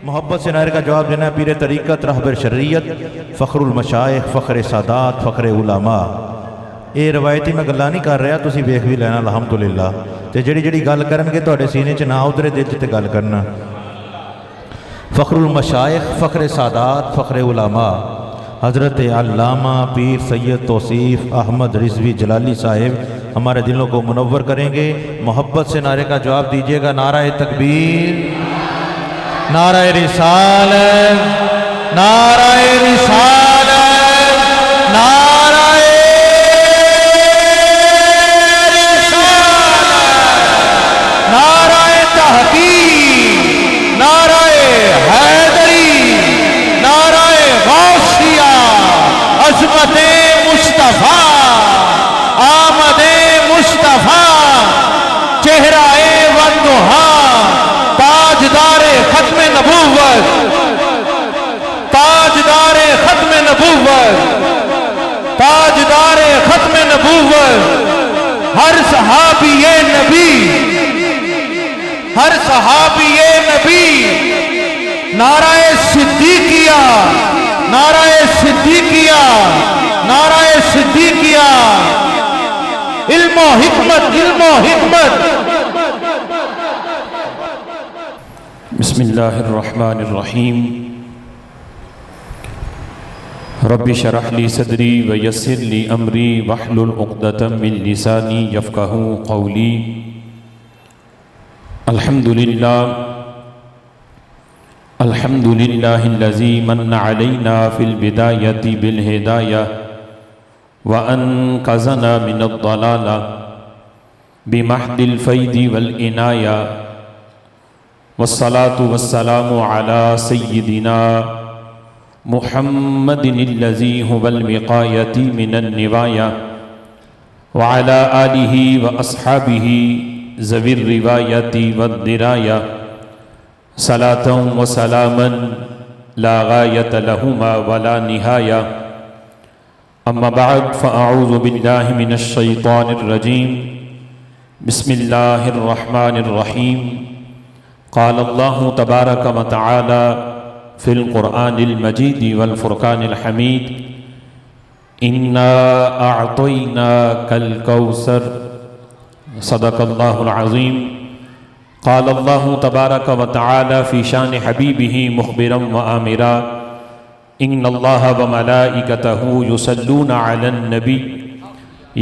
محبت سے نعرے کا جواب دینا ہے پیر طریقت رہبر شریعت فخر المشائخ فخر سادات فخر علماء۔ یہ روایتی میں گلاں نہیں کر رہا، تسی ویکھ بھی لینا الحمدللہ، تے جڑی گل کرنگے تہاڈے سینے 'چ نہ اترے دل 'چ تے گل کرنا۔ فخر المشائخ فخر سادات فخر علماء حضرت علامہ پیر سید توصیف احمد رضوی جلالی صاحب ہمارے دلوں کو منور کریں گے۔ محبت سے نعرے کا جواب دیجیے گا، نعرہ تکبیر، نعرہ رسالت، نعرہ رسالت، نعرہ رسالت، نعرہ تحقیق، نعرہ حیدری، نعرہ غوثیہ، عظمت مصطفیٰ، آمد مصطفیٰ، چہرہ والدہا، تاجدار ختم نبوت، تاجدار ختم نبوت، تاجدار ختم نبوت، ہر صحابی نبی، ہر صحابی نبی، نعرہ صدیقیہ، نعرہ صدیقیہ، نعرہ صدیقیہ، علم و حکمت، علم و حکمت۔ بسم اللہ الرحمن الرحیم، رب شرح لی صدری ویسر لی امری واحلل عقدۃ من لسانی یفقہوا قولی۔ الحمدللہ الحمدللہ الذی من علینا فی البدایۃ بالہدایہ وانقذنا من الضلالہ بمحض الفیض والعنایہ، والصلاة والسلام على سيدنا محمد الذي هو الوقاية من النوايا وعلى آله وأصحابه ذوي الرواية والدراية صلاة وسلاما لا غاية لهما ولا نهاية۔ أما بعد فأعوذ بالله من الشيطان الرجيم، بسم الله الرحمن الرحيم۔ قال اللہ تبارک و تعالی فی القرآن المجید والفرقان الحمید، انا اعطیناک الکوثر، صدق اللہ العظیم۔ قال اللہ تبارک و تعالی فی شان حبیبہ مخبرا و آمرا، ان اللہ وملائکتہ یصلون علی النبی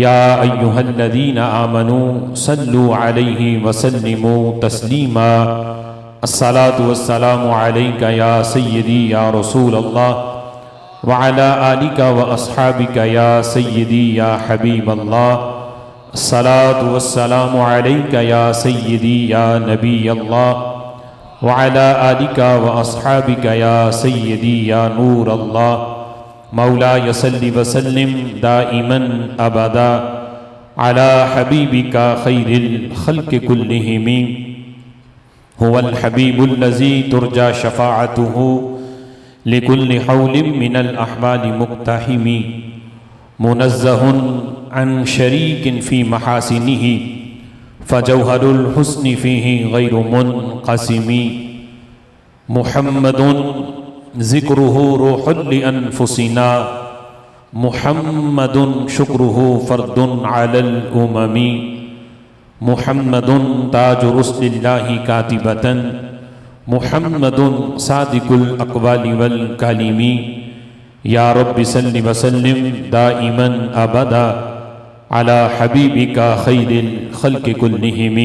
یا ایہا الذین آمنوا صلوا علیہ وسلموا تسلیما۔ الصلاة والسلام علیک یا سیدی یا رسول اللہ وعلی آلک واصحابک یا سیدی یا حبیب اللہ۔ الصلاة والسلام علیک یا سیدی یا نبی اللہ وعلی آلک واصحابک یا سیدی یا نور اللہ۔ مولاي صل وسلم دائما ابدا على حبيبك خير الخلق كلهم، هو الحبيب الذي ترجى شفاعته لكل حول من الأحوال مقتحم، منزه عن شريك في محاسنه فجوهر الحسن فيه غير منقسم، محمد ذکرہ روح لانفسنا، محمد شکرہ فرد علی الامم، محمد تاج رسل اللہ کاتبۃ، محمد صادق الاقوال والکلم۔ یا رب صل وسلم دائما ابدا علی حبیبک خیر الخلق کلہم۔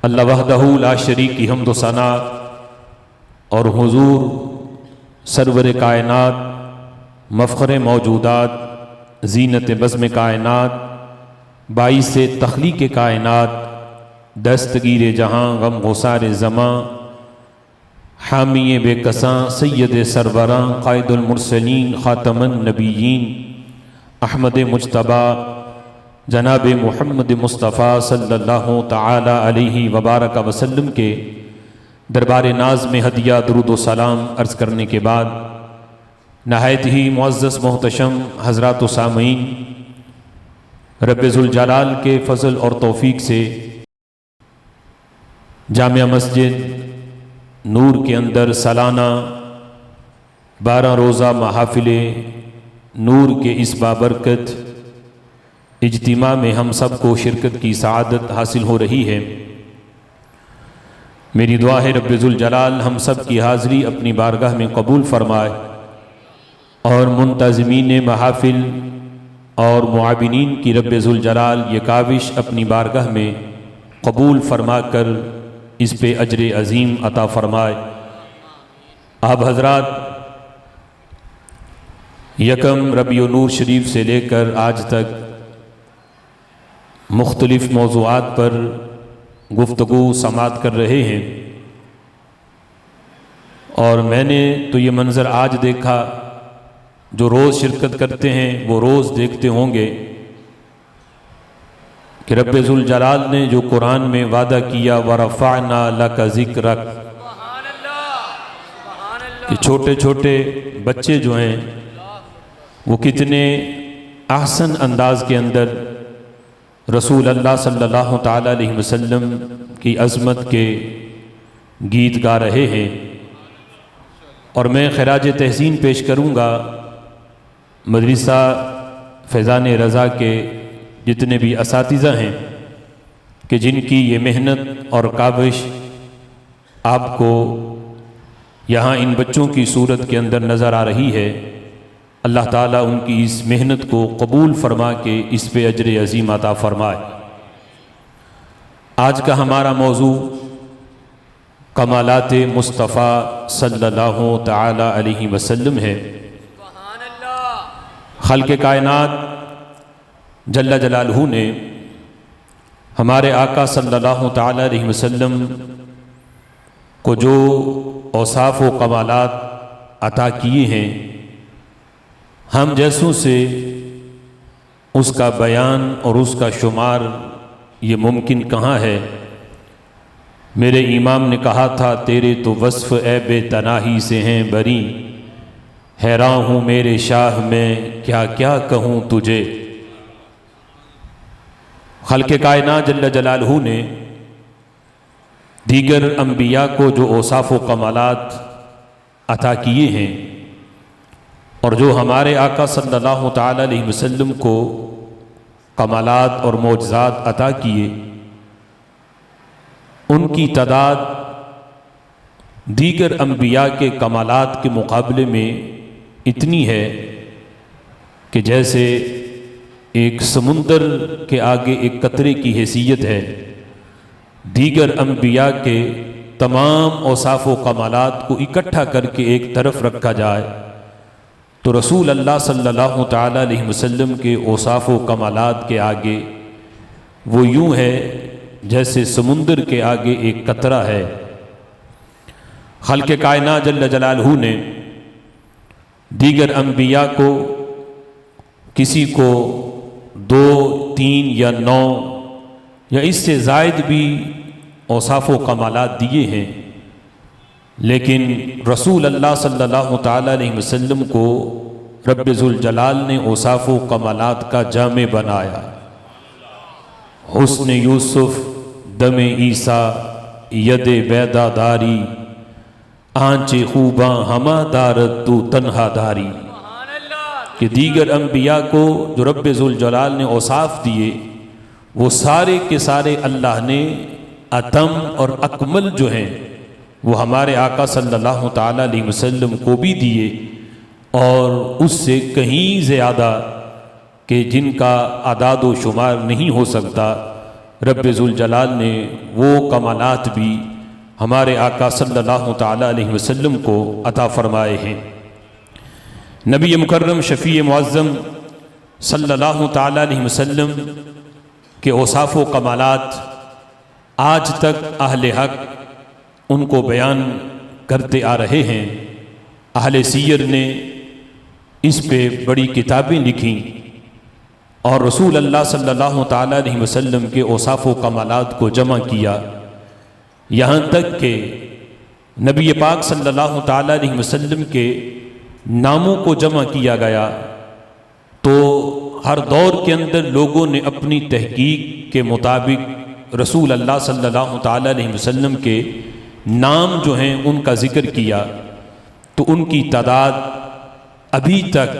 اللہ وحدہ لا شریک کی حمد و ثنا اور حضور سرور کائنات، مفخر موجودات، زینت بزم کائنات، باعث تخلیق کائنات، دستگیر جہاں غم غسار زماں، حامی بے کساں سید سروراں، قائد المرسلین خاتم النبیین، احمد مجتبیٰ جناب محمد مصطفیٰ صلی اللہ تعالی علیہ وبارک وسلم کے دربار ناز میں ہدیہ درود و سلام عرض کرنے کے بعد، نہایت ہی معزز محتشم حضرات و سامعین، رب ذوالجلال کے فضل اور توفیق سے جامع مسجد نور کے اندر سالانہ 12 روزہ محافل نور کے اس بابرکت اجتماع میں ہم سب کو شرکت کی سعادت حاصل ہو رہی ہے۔ میری دعا ہے رب ذوالجلال ہم سب کی حاضری اپنی بارگاہ میں قبول فرمائے، اور منتظمین محافل اور معاونین کی رب ذوالجلال یہ کاوش اپنی بارگاہ میں قبول فرما کر اس پہ اجر عظیم عطا فرمائے۔ آپ حضرات یکم ربیع النور شریف سے لے کر آج تک مختلف موضوعات پر گفتگو سماعت کر رہے ہیں، اور میں نے تو یہ منظر آج دیکھا، جو روز شرکت کرتے ہیں وہ روز دیکھتے ہوں گے کہ رب ذوالجلال نے جو قرآن میں وعدہ کیا وَرَفَعْنَا لَكَ ذِكْرَكَ، کہ چھوٹے چھوٹے بچے جو ہیں وہ کتنے احسن انداز کے اندر رسول اللہ صلی اللہ تعالیٰ علیہ وسلم کی عظمت کے گیت گا رہے ہیں۔ اور میں خراج تحسین پیش کروں گا مدرسہ فیضان رضا کے جتنے بھی اساتذہ ہیں کہ جن کی یہ محنت اور کاوش آپ کو یہاں ان بچوں کی صورت کے اندر نظر آ رہی ہے۔ اللہ تعالیٰ ان کی اس محنت کو قبول فرما کے اس پہ اجر عظیم عطا فرمائے۔ آج کا ہمارا موضوع کمالات مصطفیٰ صلی اللہ تعالی علیہ وسلم ہے۔ خالق کائنات جل جلالہ نے ہمارے آقا صلی اللہ تعالی علیہ وسلم کو جو اوصاف و کمالات عطا کیے ہیں، ہم جیسوں سے اس کا بیان اور اس کا شمار یہ ممکن کہاں ہے۔ میرے امام نے کہا تھا تیرے تو وصف اے بے تناہی سے ہیں بری، حیران ہوں میرے شاہ میں کیا کیا کہوں تجھے۔ خالق کائنات جل جلالہ نے دیگر انبیاء کو جو اوصاف و کمالات عطا کیے ہیں، اور جو ہمارے آقا صلی اللہ تعالی علیہ وسلم کو کمالات اور معجزات عطا کیے، ان کی تعداد دیگر انبیاء کے کمالات کے مقابلے میں اتنی ہے کہ جیسے ایک سمندر کے آگے ایک قطرے کی حیثیت ہے۔ دیگر انبیاء کے تمام اوصاف و کمالات کو اکٹھا کر کے ایک طرف رکھا جائے تو رسول اللہ صلی اللہ تعالی علیہ وسلم کے اوصاف و کمالات کے آگے وہ یوں ہے جیسے سمندر کے آگے ایک قطرہ ہے۔ خالق کائنات جل جلالہ نے دیگر انبیاء کو کسی کو 2، 3 یا 9 یا اس سے زائد بھی اوصاف و کمالات دیے ہیں، لیکن رسول اللہ صلی اللہ تعالی علیہ وسلم کو رب ذوالجلال نے اوصاف و کمالات کا جامع بنایا۔ حسن یوسف، دم عیسیٰ، ید بیدا داری، آنچ خوباں ہما دارت تو تنہا داری، کہ دیگر انبیاء کو جو رب ذوالجلال نے اوصاف دیے وہ سارے کے سارے اللہ نے اتم اور اکمل جو ہیں وہ ہمارے آقا صلی اللہ تعالی علیہ وسلم کو بھی دیے، اور اس سے کہیں زیادہ کہ جن کا اعداد و شمار نہیں ہو سکتا، رب ذوالجلال نے وہ کمالات بھی ہمارے آقا صلی اللہ تعالی علیہ وسلم کو عطا فرمائے ہیں۔ نبی مکرم شفیع معظم صلی اللہ تعالی علیہ وسلم کے اوصاف و کمالات آج تک اہل حق ان کو بیان کرتے آ رہے ہیں۔ اہل سیر نے اس پہ بڑی کتابیں لکھیں اور رسول اللہ صلی اللہ تعالی علیہ وسلم کے اوصاف و کمالات کو جمع کیا، یہاں تک کہ نبی پاک صلی اللہ تعالی علیہ وسلم کے ناموں کو جمع کیا گیا تو ہر دور کے اندر لوگوں نے اپنی تحقیق کے مطابق رسول اللہ صلی اللہ تعالی علیہ وسلم کے نام جو ہیں ان کا ذکر کیا تو ان کی تعداد ابھی تک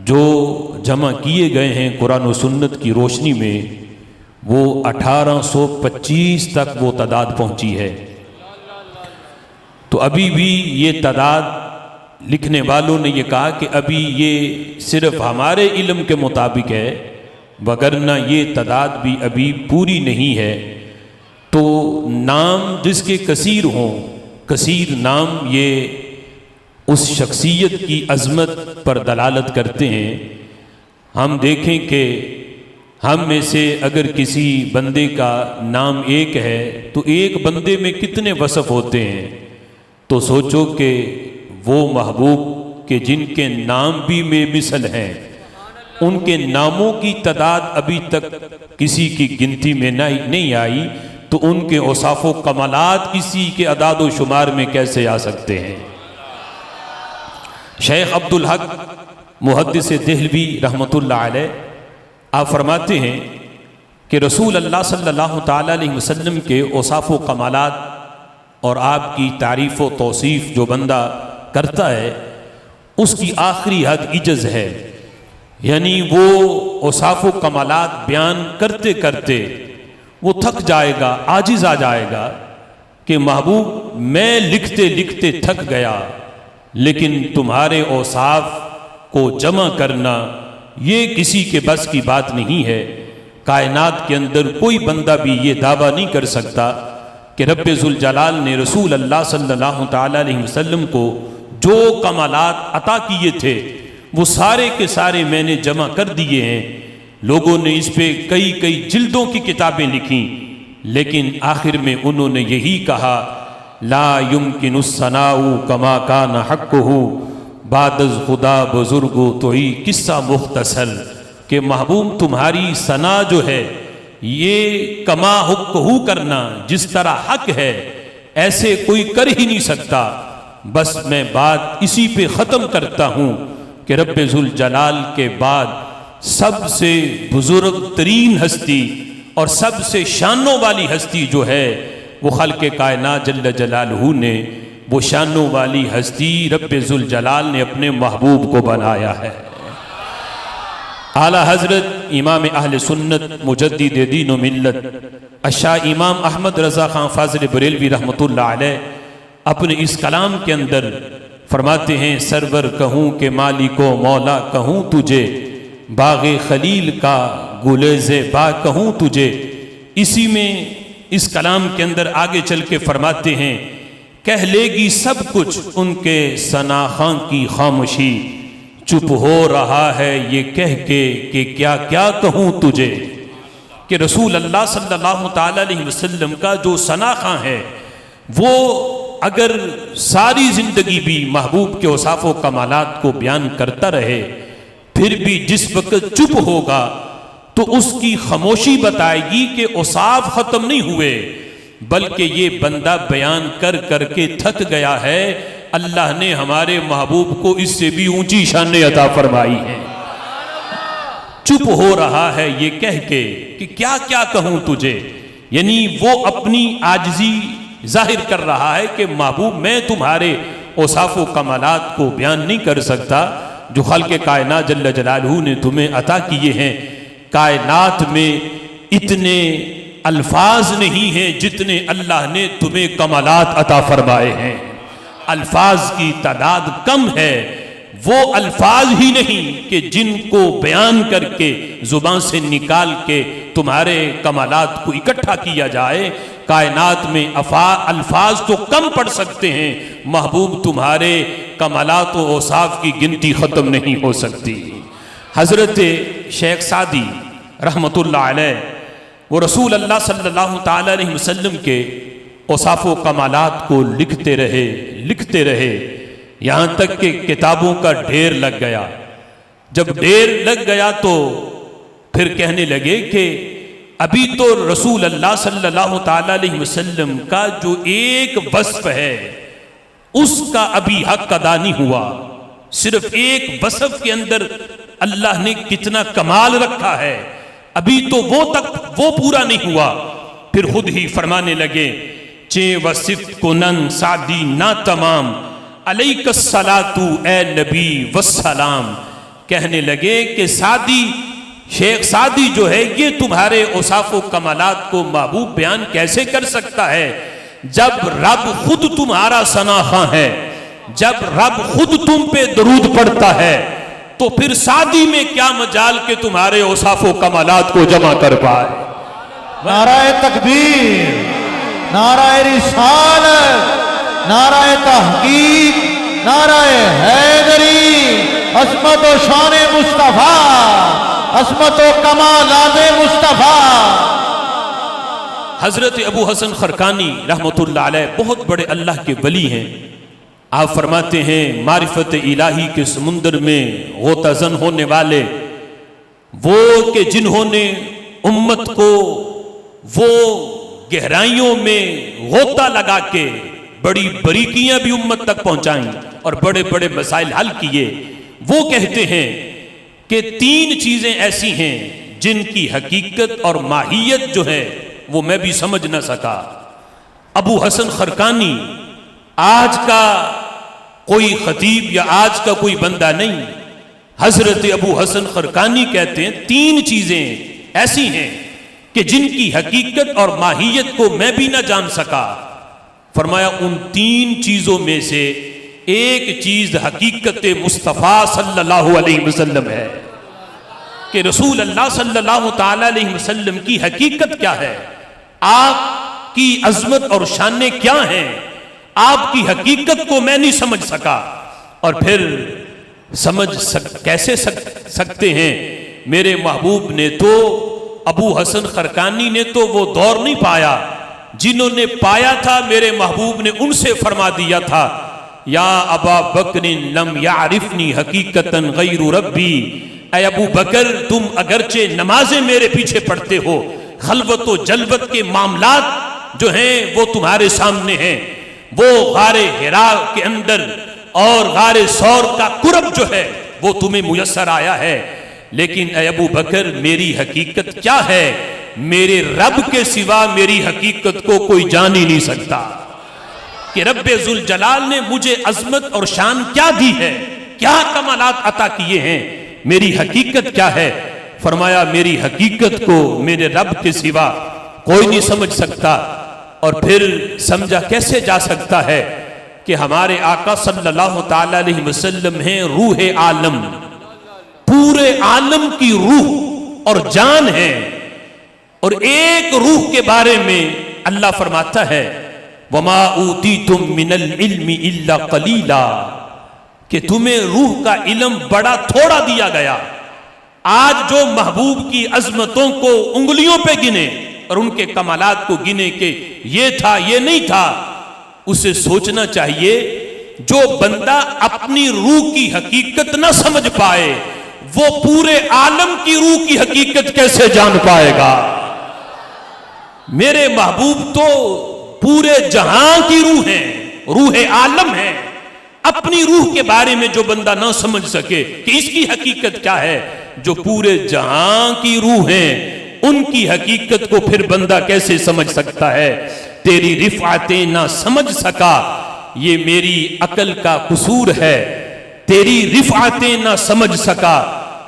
جو جمع کیے گئے ہیں قرآن و سنت کی روشنی میں وہ 1825 تک وہ تعداد پہنچی ہے۔ تو ابھی بھی یہ تعداد لکھنے والوں نے یہ کہا کہ ابھی یہ صرف ہمارے علم کے مطابق ہے، وگرنہ یہ تعداد بھی ابھی پوری نہیں ہے۔ تو نام جس کے کثیر ہوں، کثیر نام یہ اس شخصیت کی عظمت پر دلالت کرتے ہیں۔ ہم دیکھیں کہ ہم میں سے اگر کسی بندے کا نام ایک ہے تو ایک بندے میں کتنے وصف ہوتے ہیں، تو سوچو کہ وہ محبوب کہ جن کے نام بھی بے مثل ہیں، ان کے ناموں کی تعداد ابھی تک کسی کی گنتی میں نہیں آئی، تو ان کے اوصاف و کمالات کسی کے اعداد و شمار میں کیسے آ سکتے ہیں۔ شیخ عبدالحق محدث دہلوی رحمۃ اللہ علیہ آپ فرماتے ہیں کہ رسول اللہ صلی اللہ تعالیٰ علیہ وسلم کے اوصاف و کمالات اور آپ کی تعریف و توصیف جو بندہ کرتا ہے اس کی آخری حد عجز ہے، یعنی وہ اوصاف و کمالات بیان کرتے کرتے وہ تھک جائے گا، عاجز آ جائے گا کہ محبوب میں لکھتے لکھتے تھک گیا، لیکن تمہارے اوصاف کو جمع کرنا یہ کسی کے بس کی بات نہیں ہے۔ کائنات کے اندر کوئی بندہ بھی یہ دعویٰ نہیں کر سکتا کہ رب ذوالجلال نے رسول اللہ صلی اللہ تعالیٰ علیہ وسلم کو جو کمالات عطا کیے تھے وہ سارے کے سارے میں نے جمع کر دیے ہیں۔ لوگوں نے اس پہ کئی کئی جلدوں کی کتابیں لکھیں، لیکن آخر میں انہوں نے یہی کہا لا یمکن الثناء کما کان حقہ بعد از خدا بزرگ تو ہی قصہ مختصر، کہ محبوب تمہاری ثنا جو ہے یہ کما حقہ کرنا جس طرح حق ہے ایسے کوئی کر ہی نہیں سکتا۔ بس میں بات اسی پہ ختم کرتا ہوں کہ رب ذوالجلال کے بعد سب سے بزرگ ترین ہستی اور سب سے شانوں والی ہستی جو ہے وہ خلق کائنات جل جلالہ نے وہ شانوں والی ہستی رب ذوالجلال نے اپنے محبوب کو بنایا ہے۔ اعلیٰ حضرت امام اہل سنت مجدد دین و ملت الشاہ امام احمد رضا خان فاضل بریلوی رحمۃ اللہ علیہ اپنے اس کلام کے اندر فرماتے ہیں سرور کہوں کہ مالک و مولا کہوں تجھے، باغ خلیل کا گلیز با کہوں تجھے۔ اسی میں اس کلام کے اندر آگے چل کے فرماتے ہیں کہہ لے گی سب کچھ ان کے ثنا خاں کی خاموشی، چپ ہو رہا ہے یہ کہہ کے کہ کیا کیا کہوں تجھے۔ کہ رسول اللہ صلی اللہ تعالیٰ علیہ وسلم کا جو ثنا خاں ہے وہ اگر ساری زندگی بھی محبوب کے اوصاف و کمالات کو بیان کرتا رہے، پھر بھی جس وقت چپ ہوگا تو اس کی خاموشی بتائے گی کہ اوصاف ختم نہیں ہوئے، بلکہ یہ بندہ بیان کر کر کے تھک گیا ہے۔ اللہ نے ہمارے محبوب کو اس سے بھی اونچی شانیں عطا فرمائی ہیں۔ چپ ہو رہا ہے یہ کہہ کے کہ کیا کیا کہوں تجھے، یعنی وہ اپنی عاجزی ظاہر کر رہا ہے کہ محبوب میں تمہارے اوصاف و کمالات کو بیان نہیں کر سکتا جو خلق کائنات جل جلالہ نے تمہیں عطا کیے ہیں۔ کائنات میں اتنے الفاظ نہیں ہیں جتنے اللہ نے تمہیں کمالات عطا فرمائے ہیں۔ الفاظ کی تعداد کم ہے، وہ الفاظ ہی نہیں کہ جن کو بیان کر کے زبان سے نکال کے تمہارے کمالات کو اکٹھا کیا جائے۔ کائنات میں الفاظ تو کم پڑ سکتے ہیں، محبوب تمہارے کمالات و اوصاف کی گنتی ختم نہیں ہو سکتی۔ حضرت شیخ سعدی رحمۃ اللہ علیہ وہ رسول اللہ صلی اللہ تعالیٰ علیہ وسلم کے اوصاف و کمالات کو لکھتے رہے یہاں تک کہ کتابوں کا ڈھیر لگ گیا۔ جب ڈھیر لگ گیا تو پھر کہنے لگے کہ ابھی تو رسول اللہ صلی اللہ تعالیٰ علیہ وسلم کا جو ایک وصف ہے اس کا ابھی حق ادا نہیں ہوا۔ صرف ایک وصف کے اندر اللہ نے کتنا کمال رکھا ہے، ابھی تو وہ پورا نہیں ہوا۔ پھر خود ہی فرمانے لگے چے وصف کنن سعدی نا تمام علیک الصلاۃ اے نبی والسلام. کہنے لگے کہ سعدی، شیخ سعدی جو ہے یہ تمہارے اوصاف و کمالات کو محبوب بیان کیسے کر سکتا ہے جب رب خود تمہارا ثناخواں ہے، جب رب خود تم پہ درود پڑھتا ہے، تو پھر سعدی میں کیا مجال کہ تمہارے اوصاف و کمالات کو جمع کر پائے. نعرہ تکبیر، نعرہ رسالت، نعرہ تحقیق، نعرہ حیدری. عظمت و شان مصطفیٰ، عظمت و کمالات مصطفیٰ. حضرت ابو حسن خرقانی رحمۃ اللہ علیہ بہت بڑے اللہ کے ولی ہیں. آپ فرماتے ہیں معرفت الہی کے سمندر میں غوطہ زن ہونے والے وہ کہ جنہوں نے امت کو وہ گہرائیوں میں غوطہ لگا کے بڑی باریکیاں بھی امت تک پہنچائیں اور بڑے بڑے مسائل حل کیے. وہ کہتے ہیں کہ 3 چیزیں ایسی ہیں جن کی حقیقت اور ماہیت جو ہے وہ میں بھی سمجھ نہ سکا. ابو حسن خرقانی آج کا کوئی خطیب یا آج کا کوئی بندہ نہیں. حضرت ابو حسن خرقانی کہتے ہیں 3 چیزیں ایسی ہیں کہ جن کی حقیقت اور ماہیت کو میں بھی نہ جان سکا. فرمایا ان 3 چیزوں میں سے ایک چیز حقیقت مصطفیٰ صلی اللہ علیہ وسلم ہے کہ رسول اللہ صلی اللہ تعالی علیہ وسلم کی حقیقت کیا ہے، آپ کی عظمت اور شانیں کیا ہیں، آپ کی حقیقت کو میں نہیں سمجھ سکا. اور پھر کیسے سکتے ہیں؟ میرے محبوب نے تو، ابو حسن خرقانی نے تو وہ دور نہیں پایا، جنہوں نے پایا تھا میرے محبوب نے ان سے فرما دیا تھا یا ابا بکر لم یعرفنی حقیقتاً غیر ربی. اے ابو بکر تم اگرچہ نمازیں میرے پیچھے پڑھتے ہو، خلوت و جلوت کے معاملات جو ہیں وہ تمہارے سامنے ہیں، وہ غار حرا کے اندر اور غار ثور کا قرب جو ہے وہ تمہیں میسر آیا ہے، لیکن اے ابو بکر میری حقیقت کیا ہے؟ میرے رب کے سوا میری حقیقت کو کوئی جان ہی نہیں سکتا کہ رب ذوالجلال نے مجھے عظمت اور شان کیا دی ہے، کیا کمالات عطا کیے ہیں، میری حقیقت کیا ہے؟ فرمایا میری حقیقت کو میرے رب کے سوا کوئی نہیں سمجھ سکتا. اور پھر سمجھا کیسے جا سکتا ہے کہ ہمارے آقا صلی اللہ تعالی علیہ وسلم ہیں روح عالم، پورے عالم کی روح اور جان ہے. اور ایک روح کے بارے میں اللہ فرماتا ہے وَمَا أُوتِيتُم مِّنَ الْعِلْمِ إِلَّا قَلِيلًا کہ تمہیں روح کا علم بڑا تھوڑا دیا گیا. آج جو محبوب کی عظمتوں کو انگلیوں پہ گنے اور ان کے کمالات کو گنے کہ یہ تھا یہ نہیں تھا، اسے سوچنا چاہیے جو بندہ اپنی روح کی حقیقت نہ سمجھ پائے وہ پورے عالم کی روح کی حقیقت کیسے جان پائے گا؟ میرے محبوب تو پورے جہاں کی روح ہیں، روح عالم ہے. اپنی روح کے بارے میں جو بندہ نہ سمجھ سکے کہ اس کی حقیقت کیا ہے، جو پورے جہاں کی روح ہیں ان کی حقیقت کو پھر بندہ کیسے سمجھ سکتا ہے؟ تیری رفعتیں نہ سمجھ سکا یہ میری عقل کا قصور ہے، تیری رفعتیں نہ سمجھ سکا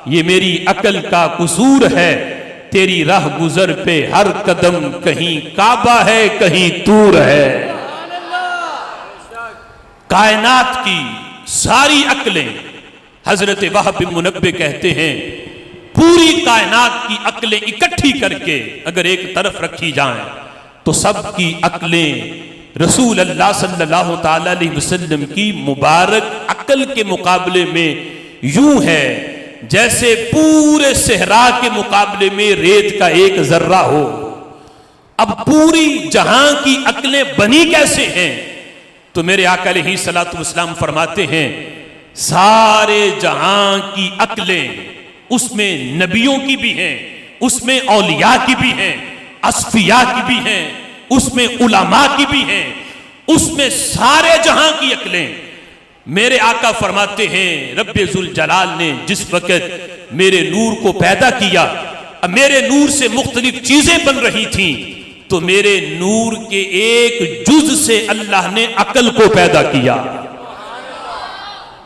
یہ میری عقل کا قصور ہے. تیری راہ گزر پہ ہر قدم کہیں کعبہ ہے کہیں طور ہے. کائنات کی ساری عقلیں، حضرت وہب بن منبہ کہتے ہیں پوری کائنات کی عقلیں اکٹھی کر کے اگر ایک طرف رکھی جائیں تو سب کی عقلیں رسول اللہ صلی اللہ تعالی علیہ وسلم کی مبارک عقل کے مقابلے میں یوں ہے جیسے پورے صحرا کے مقابلے میں ریت کا ایک ذرہ ہو. اب پوری جہاں کی عقلیں بنی کیسے ہیں؟ تو میرے آقا علیہ الصلوۃ والسلام فرماتے ہیں سارے جہاں کی عقلیں، اس میں نبیوں کی بھی ہیں، اس میں اولیاء کی بھی ہیں، اصفیاء کی بھی ہیں، اس میں علماء کی بھی ہیں، اس میں سارے جہاں کی عقلیں. میرے آقا فرماتے ہیں رب ذوالجلال نے جس وقت میرے نور کو پیدا کیا، میرے نور سے مختلف چیزیں بن رہی تھیں تو میرے نور کے ایک جز سے اللہ نے عقل کو پیدا کیا.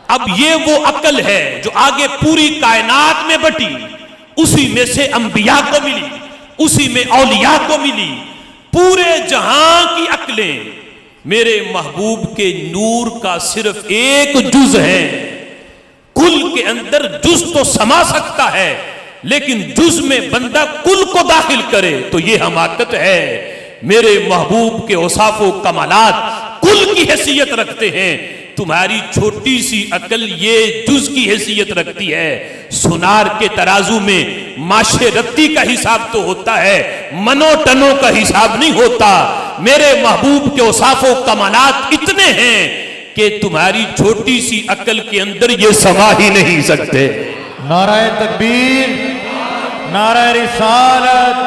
اب یہ وہ عقل ہے جو آگے پوری کائنات میں بٹی، اسی میں سے انبیاء کو ملی، اسی میں اولیاء کو ملی. پورے جہاں کی عقلیں میرے محبوب کے نور کا صرف ایک جز ہے. کل کے اندر جز تو سما سکتا ہے، لیکن جز میں بندہ کل کو داخل کرے تو یہ حماقت ہے. میرے محبوب کے اوصاف و کمالات کل کی حیثیت رکھتے ہیں، تمہاری چھوٹی سی عقل یہ جز کی حیثیت رکھتی ہے. سونار کے ترازو میں ماشے رتی کا حساب تو ہوتا ہے، منو ٹنوں کا حساب نہیں ہوتا. میرے محبوب کے اوصاف و کمالات اتنے ہیں کہ تمہاری چھوٹی سی عقل کے اندر یہ سما ہی نہیں سکتے. نعرہ تکبیر، نعرہ رسالت،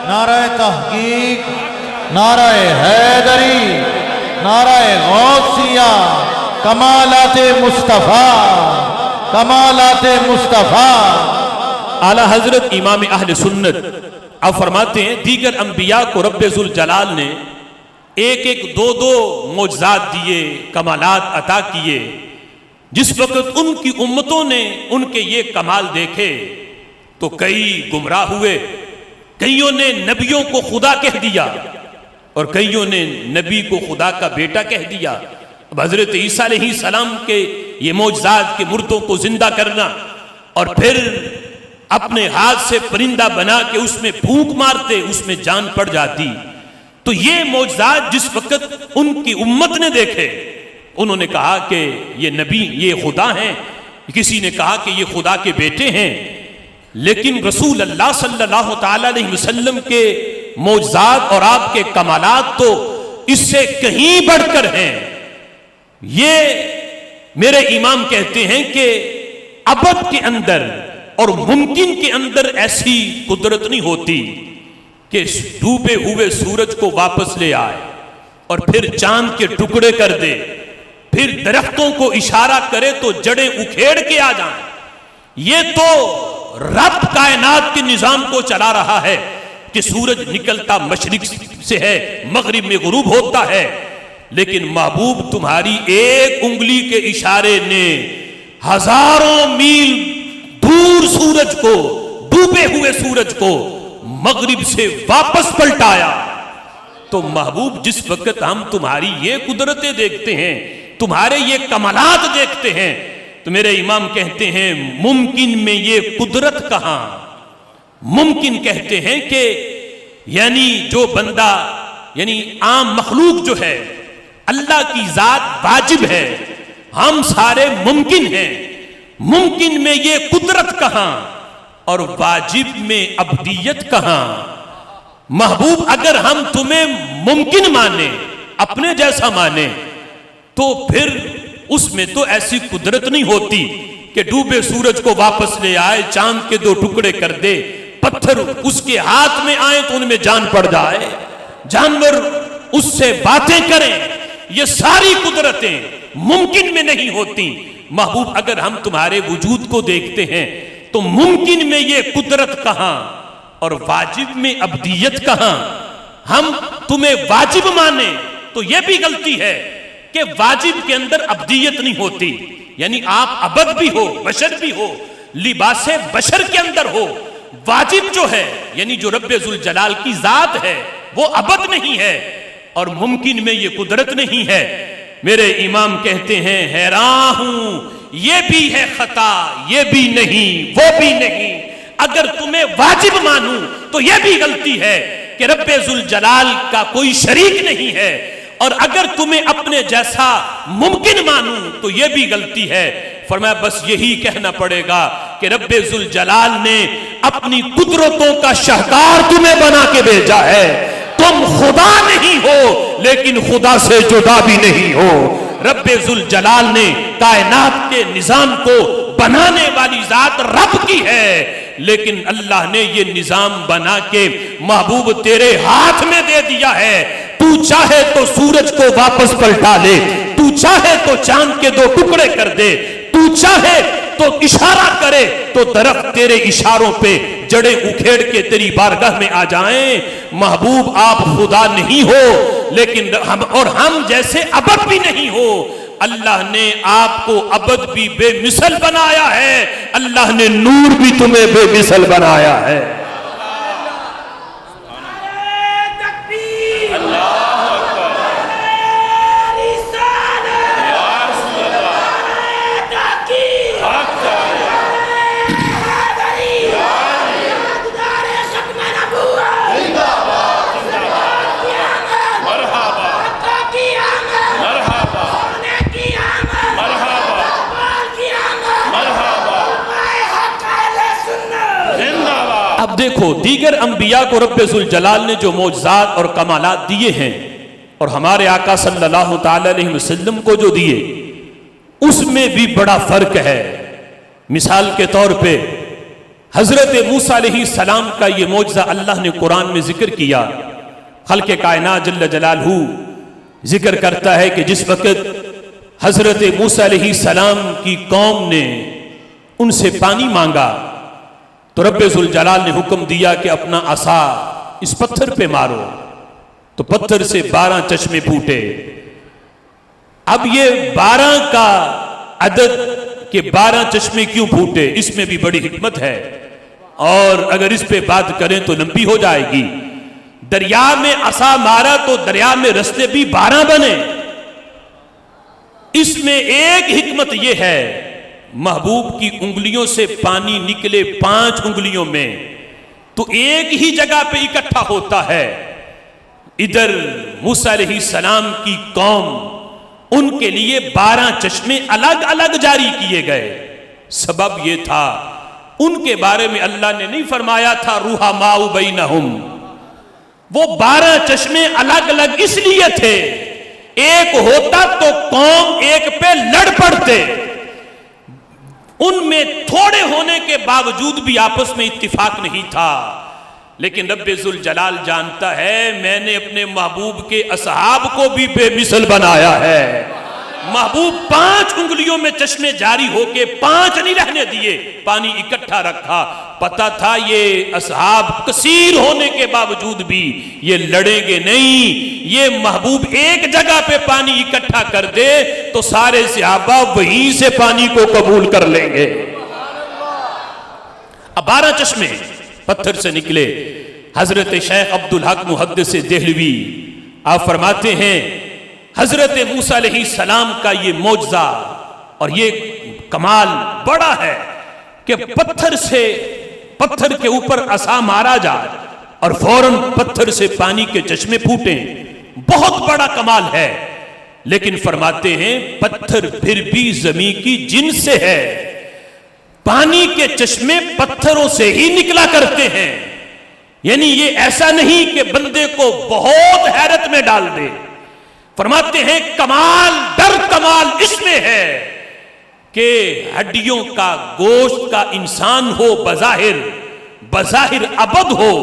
نعرہ تحقیق، نعرہ حیدری، نعرہ غوثیہ، کمالات مصطفیٰ، کمالات مصطفیٰ. اعلی حضرت امام اہل سنت اب فرماتے ہیں دیگر انبیاء کو رب ذوالجلال نے ایک ایک دو دو معجزات دیے، کمالات عطا کیے. جس وقت ان کی امتوں نے ان کے یہ کمال دیکھے تو کئی گمراہ ہوئے. کئیوں نے نبیوں کو خدا کہہ دیا اور کئیوں نے نبی کو خدا کا بیٹا کہہ دیا. اب حضرت عیسیٰ علیہ السلام کے یہ معجزات کے مردوں کو زندہ کرنا اور پھر اپنے ہاتھ سے پرندہ بنا کے اس میں پھونک مارتے، اس میں جان پڑ جاتی. تو یہ معجزات جس وقت ان کی امت نے دیکھے، انہوں نے کہا کہ یہ نبی، یہ خدا ہیں. کسی نے کہا کہ یہ خدا کے بیٹے ہیں. لیکن رسول اللہ صلی اللہ تعالی علیہ وسلم کے معجزات اور آپ کے کمالات تو اس سے کہیں بڑھ کر ہیں. یہ میرے امام کہتے ہیں کہ ابد کے اندر اور ممکن کے اندر ایسی قدرت نہیں ہوتی کہ ڈوبے ہوئے سورج کو واپس لے آئے اور پھر چاند کے ٹکڑے کر دے، پھر درختوں کو اشارہ کرے تو جڑیں اکھیڑ کے آ جائیں. یہ تو رب کائنات کے نظام کو چلا رہا ہے کہ سورج نکلتا مشرق سے ہے، مغرب میں غروب ہوتا ہے. لیکن محبوب تمہاری ایک انگلی کے اشارے نے ہزاروں میل دور سورج کو، ڈوبے ہوئے سورج کو مغرب سے واپس پلٹایا. تو محبوب جس وقت ہم تمہاری یہ قدرتیں دیکھتے ہیں، تمہارے یہ کمالات دیکھتے ہیں، تو میرے امام کہتے ہیں ممکن میں یہ قدرت کہاں. ممکن کہتے ہیں کہ یعنی جو بندہ، یعنی عام مخلوق جو ہے، اللہ کی ذات واجب ہے، ہم سارے ممکن ہیں. ممکن میں یہ قدرت کہاں اور واجب میں ابدیت کہاں. محبوب اگر ہم تمہیں ممکن مانیں، اپنے جیسا مانیں، تو پھر اس میں تو ایسی قدرت نہیں ہوتی کہ ڈوبے سورج کو واپس لے آئے، چاند کے دو ٹکڑے کر دے، پتھر اس کے ہاتھ میں آئے تو ان میں جان پڑ جائے، جانور اس سے باتیں کریں. یہ ساری قدرتیں ممکن میں نہیں ہوتی. محبوب اگر ہم تمہارے وجود کو دیکھتے ہیں تو ممکن میں یہ قدرت کہاں اور واجب میں ابدیت کہاں. ہم تمہیں واجب مانیں تو یہ بھی غلطی ہے کہ واجب کے اندر ابدیت نہیں ہوتی. یعنی آپ ابد بھی ہو، بشر بھی ہو، لباس بشر کے اندر ہو. واجب جو ہے یعنی جو رب ذوالجلال کی ذات ہے وہ ابد نہیں ہے اور ممکن میں یہ قدرت نہیں ہے. میرے امام کہتے ہیں حیران ہوں، یہ بھی ہے خطا، یہ بھی نہیں، وہ بھی نہیں. اگر تمہیں واجب مانوں تو یہ بھی غلطی ہے کہ رب ذوالجلال کا کوئی شریک نہیں ہے، اور اگر تمہیں اپنے جیسا ممکن مانوں تو یہ بھی غلطی ہے. فرمایا بس یہی کہنا پڑے گا کہ رب ذوالجلال نے اپنی قدرتوں کا شاہکار تمہیں بنا کے بھیجا ہے. تم خدا نہیں ہو لیکن خدا سے جدا بھی نہیں ہو. رب ذوالجلال نے کائنات کے نظام کو بنانے والی ذات رب کی ہے، لیکن اللہ نے یہ نظام بنا کے محبوب تیرے ہاتھ میں دے دیا ہے. تو چاہے تو سورج کو واپس پلٹا لے، تو چاہے تو چاند کے دو ٹکڑے کر دے، تو چاہے تو اشارہ کرے تو درخت تیرے اشاروں پہ جڑیں اکھیڑ کے تیری بارگاہ میں آ جائیں. محبوب آپ خدا نہیں ہو لیکن ہم جیسے ابد بھی نہیں ہو. اللہ نے آپ کو ابد بھی بے مثل بنایا ہے, اللہ نے نور بھی تمہیں بے مثل بنایا ہے. اب دیکھو دیگر انبیاء کو رب ذوالجلال نے جو معجزات اور کمالات دیے ہیں اور ہمارے آقا صلی اللہ تعالی علیہ وسلم کو جو دیے اس میں بھی بڑا فرق ہے. مثال کے طور پہ حضرت موسیٰ علیہ السلام کا یہ معجزہ اللہ نے قرآن میں ذکر کیا. خالق کائنات جل جلالہ ذکر کرتا ہے کہ جس وقت حضرت موسیٰ علیہ السلام کی قوم نے ان سے پانی مانگا تو رب ذوالجلال نے حکم دیا کہ اپنا عصا اس پتھر پہ مارو, تو پتھر سے 12 چشمے پھوٹے. اب یہ 12 کا عدد کہ 12 چشمے کیوں پھوٹے, اس میں بھی بڑی حکمت ہے اور اگر اس پہ بات کریں تو لمبی ہو جائے گی. دریا میں عصا مارا تو دریا میں رستے بھی 12 بنے. اس میں ایک حکمت یہ ہے محبوب کی انگلیوں سے پانی نکلے 5 انگلیوں میں تو ایک ہی جگہ پہ اکٹھا ہوتا ہے. ادھر موسیٰ علیہ السلام کی قوم ان کے لیے 12 چشمے الگ الگ جاری کیے گئے. سبب یہ تھا ان کے بارے میں اللہ نے نہیں فرمایا تھا رحماء بینہم, وہ 12 چشمے الگ الگ اس لیے تھے ایک ہوتا تو قوم ایک پہ لڑ پڑتے. ان میں تھوڑے ہونے کے باوجود بھی آپس میں اتفاق نہیں تھا, لیکن رب ذوالجلال جانتا ہے میں نے اپنے محبوب کے اصحاب کو بھی بے مثل بنایا ہے. محبوب 5 انگلیوں میں چشمے جاری ہو کے 5 نہیں رہنے دیے, پانی اکٹھا رکھا. پتا تھا یہ اصحاب کثیر ہونے کے باوجود بھی یہ لڑیں گے نہیں, یہ محبوب ایک جگہ پہ پانی اکٹھا کر دے تو سارے صحابہ وہیں سے پانی کو قبول کر لیں گے. اب 12 چشمے پتھر سے نکلے. حضرت شیخ عبدالحق محدث دہلوی آپ فرماتے ہیں حضرت موسیٰ علیہ السلام کا یہ معجزہ اور یہ کمال بڑا ہے کہ پتھر کے اوپر عصا مارا جائے اور فوراً پتھر سے پانی کے چشمے پھوٹیں, بہت بڑا کمال ہے. لیکن فرماتے ہیں پتھر پھر بھی زمین کی جنس سے ہے, پانی کے چشمے پتھروں سے ہی نکلا کرتے ہیں. یعنی یہ ایسا نہیں کہ بندے کو بہت حیرت میں ڈال دے. فرماتے ہیں کمال در کمال اس میں ہے کہ ہڈیوں کا گوشت کا انسان ہو بظاہر ابد ہو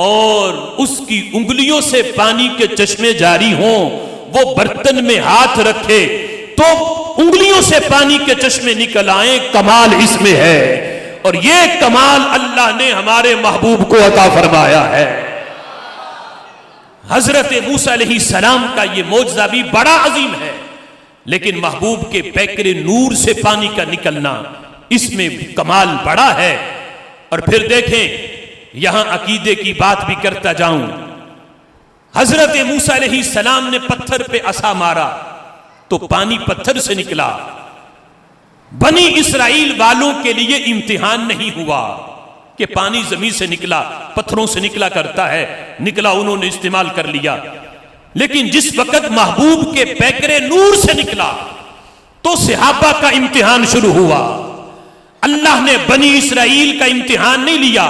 اور اس کی انگلیوں سے پانی کے چشمے جاری ہوں, وہ برتن میں ہاتھ رکھے تو انگلیوں سے پانی کے چشمے نکل آئیں. کمال اس میں ہے اور یہ کمال اللہ نے ہمارے محبوب کو عطا فرمایا ہے. حضرت موسیٰ علیہ السلام کا یہ معجزہ بھی بڑا عظیم ہے, لیکن محبوب کے پیکرے نور سے پانی کا نکلنا اس میں کمال بڑا ہے. اور پھر دیکھیں یہاں عقیدے کی بات بھی کرتا جاؤں. حضرت موسیٰ علیہ السلام نے پتھر پہ عصا مارا تو پانی پتھر سے نکلا. بنی اسرائیل والوں کے لیے امتحان نہیں ہوا کہ پانی زمین سے نکلا, پتھروں سے نکلا کرتا ہے, نکلا انہوں نے استعمال کر لیا. لیکن جس وقت محبوب کے پیکرے نور سے نکلا تو صحابہ کا امتحان شروع ہوا. اللہ نے بنی اسرائیل کا امتحان نہیں لیا,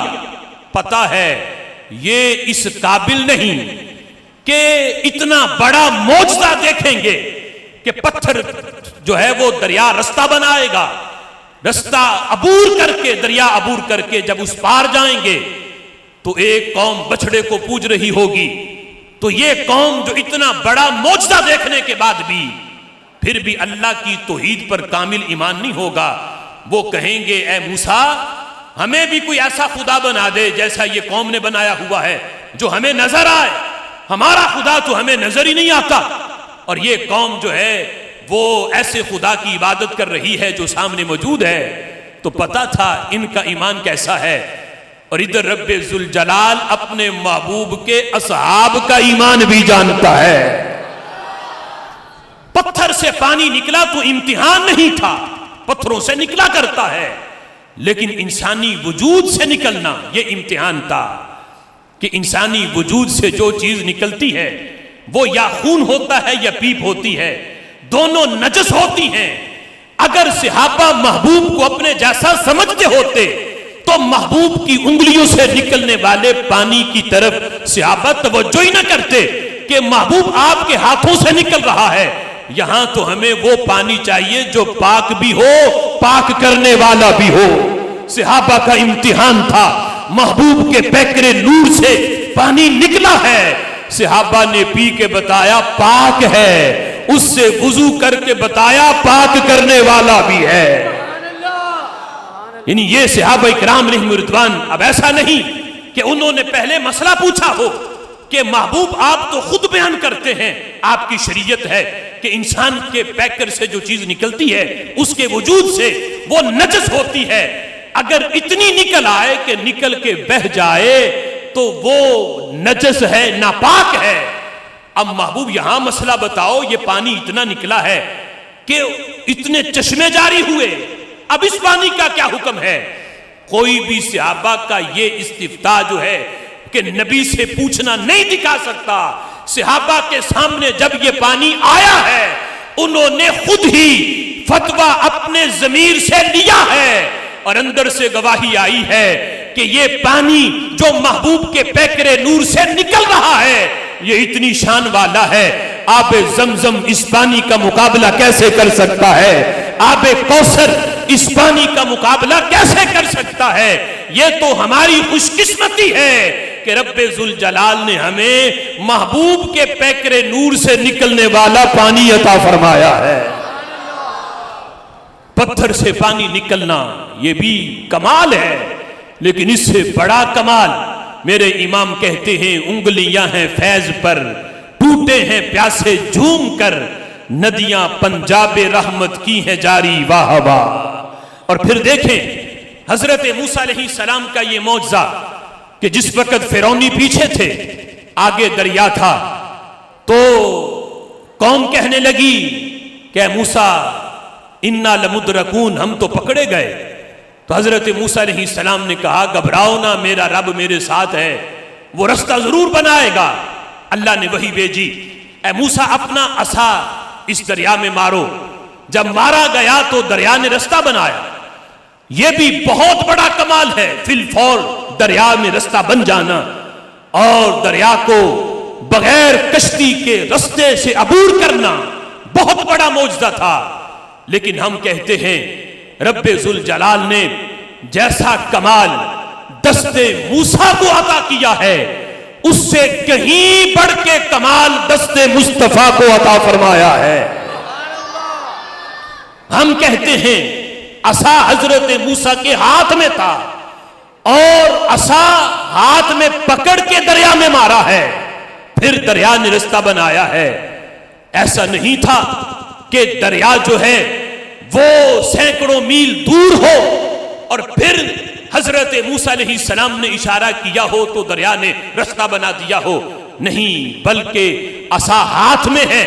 پتا ہے یہ اس قابل نہیں کہ اتنا بڑا معجزہ دیکھیں گے کہ پتھر جو ہے وہ دریا رستہ بنائے گا, رستہ عبور کر کے دریا عبور کر کے جب اس پار جائیں گے تو ایک قوم بچڑے کو پوج رہی ہوگی. تو یہ قوم جو اتنا بڑا معجزہ دیکھنے کے بعد بھی پھر بھی اللہ کی توحید پر کامل ایمان نہیں ہوگا. وہ کہیں گے اے موسیٰ ہمیں بھی کوئی ایسا خدا بنا دے جیسا یہ قوم نے بنایا ہوا ہے، جو ہمیں نظر آئے، ہمارا خدا تو ہمیں نظر ہی نہیں آتا، اور یہ قوم جو ہے وہ ایسے خدا کی عبادت کر رہی ہے جو سامنے موجود ہے۔ تو پتا تھا ان کا ایمان کیسا ہے، اور ادھر رب ذوالجلال اپنے محبوب کے اصحاب کا ایمان بھی جانتا ہے۔ پتھر سے پانی نکلا تو امتحان نہیں تھا، پتھروں سے نکلا کرتا ہے، لیکن انسانی وجود سے نکلنا یہ امتحان تھا، کہ انسانی وجود سے جو چیز نکلتی ہے وہ یا خون ہوتا ہے یا پیپ ہوتی ہے، دونوں نجس ہوتی ہیں۔ اگر صحابہ محبوب کو اپنے جیسا سمجھتے ہوتے تو محبوب کی انگلیوں سے نکلنے والے پانی کی طرف صحابہ توجہ ہی نہ کرتے کہ محبوب آپ کے ہاتھوں سے نکل رہا ہے۔ یہاں تو ہمیں وہ پانی چاہیے جو پاک بھی ہو، پاک کرنے والا بھی ہو۔ صحابہ کا امتحان تھا، محبوب کے پیکرے نور سے پانی نکلا ہے، صحابہ نے پی کے بتایا پاک ہے، اس سے وضو کر کے بتایا پاک کرنے والا بھی ہے۔ یعنی یہ صحابہ اکرام علیہم رضوان اب ایسا نہیں کہ انہوں نے پہلے مسئلہ پوچھا ہو کہ محبوب آپ تو خود بیان کرتے ہیں، آپ کی شریعت ہے کہ انسان کے پیکر سے جو چیز نکلتی ہے اس کے وجود سے وہ نجس ہوتی ہے، اگر اتنی نکل آئے کہ نکل کے بہ جائے تو وہ نجس ہے، ناپاک ہے۔ اب محبوب یہاں مسئلہ بتاؤ، یہ پانی اتنا نکلا ہے کہ اتنے چشمے جاری ہوئے، اب اس پانی کا کیا حکم ہے؟ کوئی بھی صحابہ کا یہ استفتاء جو ہے کہ نبی سے پوچھنا نہیں دکھا سکتا۔ صحابہ کے سامنے جب یہ پانی آیا ہے انہوں نے خود ہی فتویٰ اپنے ضمیر سے لیا ہے، اور اندر سے گواہی آئی ہے کہ یہ پانی جو محبوب کے پیکرے نور سے نکل رہا ہے یہ اتنی شان والا ہے، آب زمزم اس پانی کا مقابلہ کیسے کر سکتا ہے؟ آب کوثر اس پانی کا مقابلہ کیسے کر سکتا ہے؟ یہ تو ہماری خوش قسمتی ہے کہ رب ذوالجلال نے ہمیں محبوب کے پیکرے نور سے نکلنے والا پانی عطا فرمایا ہے۔ پتھر سے پانی نکلنا یہ بھی کمال ہے، لیکن اس سے بڑا کمال میرے امام کہتے ہیں انگلیاں ہیں فیض پر، ٹوٹے ہیں پیاسے جھوم کر، ندیاں پنجاب رحمت کی ہیں جاری واہ واہ۔ اور پھر دیکھیں حضرت موسیٰ علیہ السلام کا یہ معجزہ کہ جس وقت فرعونی پیچھے تھے، آگے دریا تھا، تو قوم کہنے لگی کہ اے موسیٰ انا لمدرکون، ہم تو پکڑے گئے۔ تو حضرت موسیٰ علیہ السلام نے کہا گھبراؤ نہ، میرا رب میرے ساتھ ہے، وہ رستہ ضرور بنائے گا۔ اللہ نے وحی بھیجی، اے موسیٰ اپنا عصا اس دریا میں مارو۔ جب مارا گیا تو دریا نے رستہ بنایا۔ یہ بھی بہت بڑا کمال ہے، فی الفور دریا میں رستہ بن جانا، اور دریا کو بغیر کشتی کے رستے سے عبور کرنا بہت بڑا معجزہ تھا۔ لیکن ہم کہتے ہیں رب ذوالجلال نے جیسا کمال دست موسیٰ کو عطا کیا ہے اس سے کہیں بڑھ کے کمال دست مصطفیٰ کو عطا فرمایا ہے۔ ہم کہتے ہیں عصا حضرت موسیٰ کے ہاتھ میں تھا، اور عصا ہاتھ میں پکڑ کے دریا میں مارا ہے، پھر دریا نے رستہ بنایا ہے۔ ایسا نہیں تھا کہ دریا جو ہے وہ سینکڑوں میل دور ہو اور پھر حضرت موسیٰ علیہ السلام نے اشارہ کیا ہو تو دریا نے رستہ بنا دیا ہو، نہیں، بلکہ عصا ہاتھ میں ہے،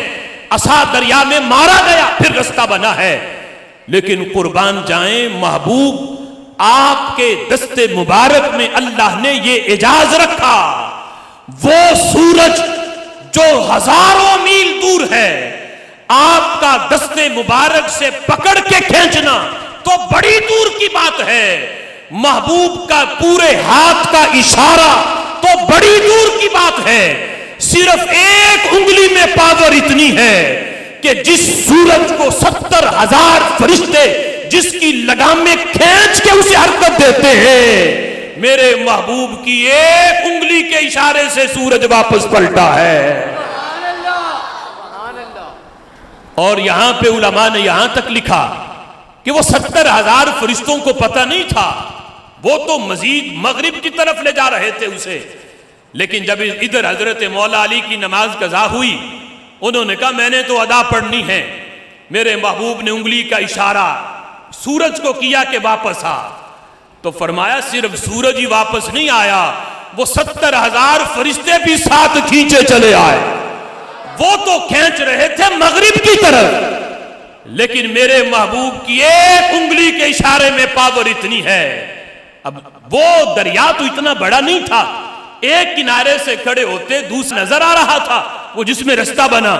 عصا دریا میں مارا گیا پھر رستہ بنا ہے۔ لیکن قربان جائیں محبوب آپ کے دست مبارک میں اللہ نے یہ اعجاز رکھا، وہ سورج جو ہزاروں میل دور ہے آپ کا دست مبارک سے پکڑ کے کھینچنا تو بڑی دور کی بات ہے، محبوب کا پورے ہاتھ کا اشارہ تو بڑی دور کی بات ہے۔ صرف ایک انگلی میں پاور اتنی ہے کہ جس سورج کو 70,000 فرشتے جس کی لگامیں کھینچ کے اسے حرکت دیتے ہیں، میرے محبوب کی ایک انگلی کے اشارے سے سورج واپس پلٹا ہے۔ اور یہاں پہ علماء نے یہاں تک لکھا کہ وہ 70,000 فرشتوں کو پتہ نہیں تھا، وہ تو مزید مغرب کی طرف لے جا رہے تھے اسے. لیکن جب ادھر حضرت مولا علی کی نماز قضا ہوئی، انہوں نے کہا میں نے تو ادا پڑھنی ہے. میرے محبوب نے انگلی کا اشارہ سورج کو کیا کہ واپس آ. تو فرمایا صرف سورج ہی واپس نہیں آیا، وہ 70,000 فرشتے بھی ساتھ کھینچے چلے آئے. وہ تو کھینچ رہے تھے مغرب کی طرف، لیکن میرے محبوب کی ایک انگلی کے اشارے میں پاور اتنی ہے. اب وہ دریا تو اتنا بڑا نہیں تھا، ایک کنارے سے کھڑے ہوتے دوسرا نظر آ رہا تھا وہ جس میں رستہ بنا.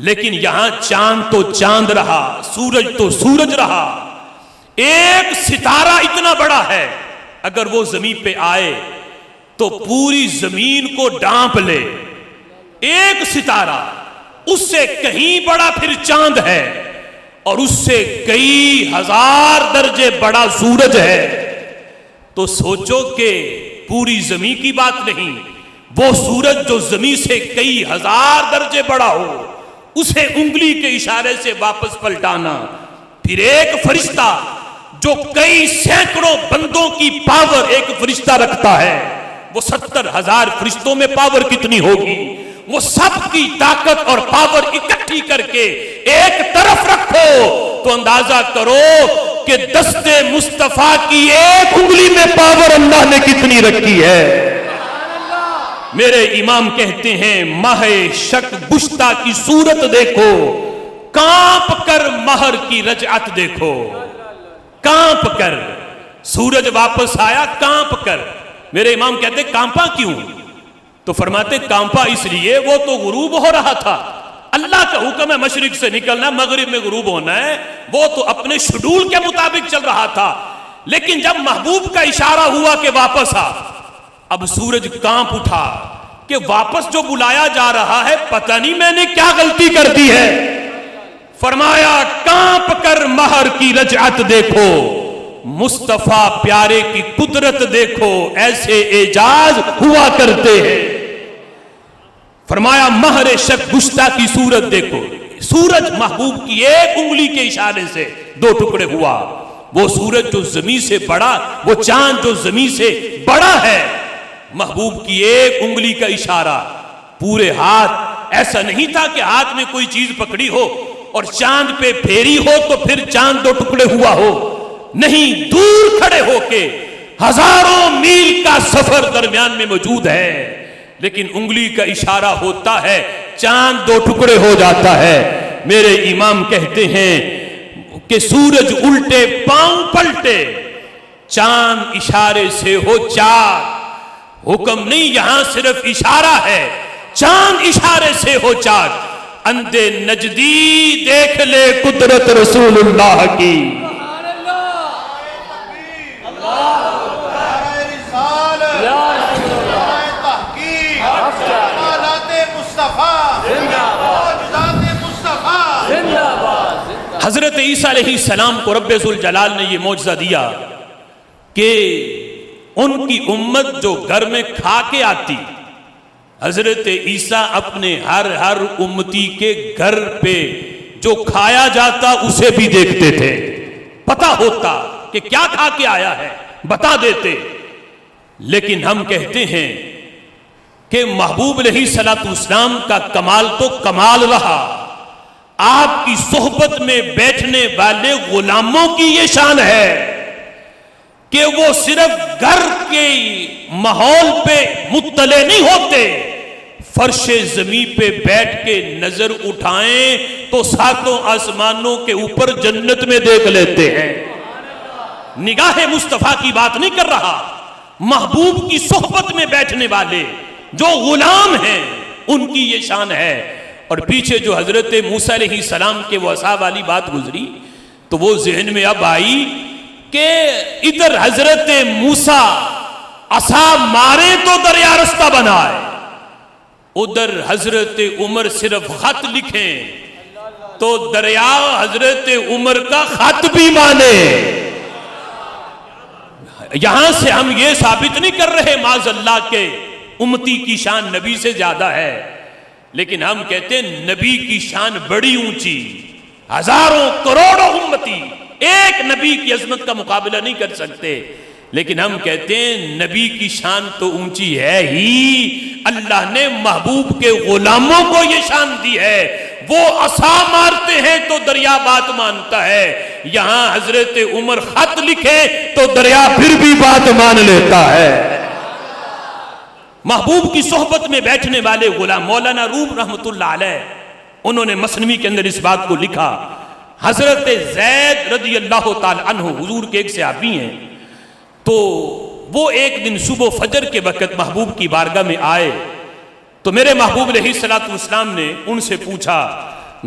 لیکن یہاں چاند تو چاند رہا، سورج تو سورج رہا. ایک ستارہ اتنا بڑا ہے، اگر وہ زمین پہ آئے تو پوری زمین کو ڈانپ لے. ایک ستارہ، اس سے کہیں بڑا پھر چاند ہے، اور اس سے کئی ہزار درجے بڑا سورج ہے. تو سوچو کہ پوری زمین کی بات نہیں، وہ سورج جو زمین سے کئی ہزار درجے بڑا ہو، اسے انگلی کے اشارے سے واپس پلٹانا. پھر ایک فرشتہ جو کئی سینکڑوں بندوں کی پاور ایک فرشتہ رکھتا ہے، وہ 70,000 فرشتوں میں پاور کتنی ہوگی؟ وہ سب کی طاقت اور پاور اکٹھی کر کے ایک طرف رکھو تو اندازہ کرو کہ دست مصطفیٰ کی ایک انگلی میں پاور اللہ نے کتنی رکھی ہے. میرے امام کہتے ہیں ماہ شک گشتہ کی صورت دیکھو، کانپ کر مہر کی رجعت دیکھو. کانپ کر سورج واپس آیا، کانپ کر. میرے امام کہتے کانپا کیوں؟ تو فرماتے کانپا اس لیے وہ تو غروب ہو رہا تھا، اللہ کا حکم ہے مشرق سے نکلنا مغرب میں غروب ہونا ہے، وہ تو اپنے شیڈول کے مطابق چل رہا تھا. لیکن جب محبوب کا اشارہ ہوا کہ واپس آ، اب سورج کانپ اٹھا کہ واپس جو بلایا جا رہا ہے پتہ نہیں میں نے کیا غلطی کر دی ہے. فرمایا کانپ کر مہر کی رجعت دیکھو، مصطفیٰ پیارے کی قدرت دیکھو، ایسے اعجاز ہوا کرتے ہیں. فرمایا مہر شک گشتہ کی صورت دیکھو، سورج محبوب کی ایک انگلی کے اشارے سے دو ٹکڑے ہوا. وہ سورج جو زمین سے بڑا، وہ چاند جو زمین سے بڑا ہے، محبوب کی ایک انگلی کا اشارہ پورے ہاتھ. ایسا نہیں تھا کہ ہاتھ میں کوئی چیز پکڑی ہو اور چاند پہ پھیری ہو تو پھر چاند دو ٹکڑے ہوا ہو. نہیں، دور کھڑے ہو کے ہزاروں میل کا سفر درمیان میں موجود ہے، لیکن انگلی کا اشارہ ہوتا ہے چاند دو ٹکڑے ہو جاتا ہے. میرے امام کہتے ہیں کہ سورج الٹے پاؤں پلٹے، چاند اشارے سے ہو چار. حکم نہیں، یہاں صرف اشارہ ہے، چاند اشارے سے ہو چار. اندھے نجدی دیکھ لے قدرت رسول اللہ کی. حضرت عیسیٰ علیہ السلام کو رب ذوالجلال نے یہ معجزہ دیا کہ ان کی امت جو گھر میں کھا کے آتی، حضرت عیسیٰ اپنے ہر امتی کے گھر پہ جو کھایا جاتا اسے بھی دیکھتے تھے. پتہ ہوتا کہ کیا کھا کے آیا ہے، بتا دیتے. لیکن ہم کہتے ہیں کہ محبوب علیہ الصلوۃ والسلام کا کمال تو کمال رہا، آپ کی صحبت میں بیٹھنے والے غلاموں کی یہ شان ہے کہ وہ صرف گھر کے ماحول پہ مطلع نہیں ہوتے، فرش زمین پہ بیٹھ کے نظر اٹھائیں تو ساتوں آسمانوں کے اوپر جنت میں دیکھ لیتے ہیں. نگاہ مصطفیٰ کی بات نہیں کر رہا، محبوب کی صحبت میں بیٹھنے والے جو غلام ہیں ان کی یہ شان ہے. اور پیچھے جو حضرت موسیٰ علیہ السلام کے وہ عصا والی بات گزری تو وہ ذہن میں اب آئی کہ ادھر حضرت موسیٰ عصا مارے تو دریا رستہ بنائے، ادھر حضرت عمر صرف خط لکھیں تو دریا حضرت عمر کا خط بھی مانے. یہاں سے ہم یہ ثابت نہیں کر رہے معاذ اللہ کے امتی کی شان نبی سے زیادہ ہے، لیکن ہم کہتے ہیں نبی کی شان بڑی اونچی، ہزاروں کروڑوں امتی ایک نبی کی عظمت کا مقابلہ نہیں کر سکتے، لیکن ہم کہتے ہیں نبی کی شان تو اونچی ہے ہی، اللہ نے محبوب کے غلاموں کو یہ شان دی ہے، وہ عصا مارتے ہیں تو دریا بات مانتا ہے، یہاں حضرت عمر خط لکھے تو دریا پھر بھی بات مان لیتا ہے۔ محبوب کی صحبت میں بیٹھنے والے غلام مولانا روم رحمت اللہ علیہ، انہوں نے مثنوی کے اندر اس بات کو لکھا، حضرت زید رضی اللہ تعالی عنہ حضور کے ایک صحابی ہیں، تو وہ ایک دن صبح فجر کے وقت محبوب کی بارگاہ میں آئے تو میرے محبوب علیہ السلام نے ان سے پوچھا،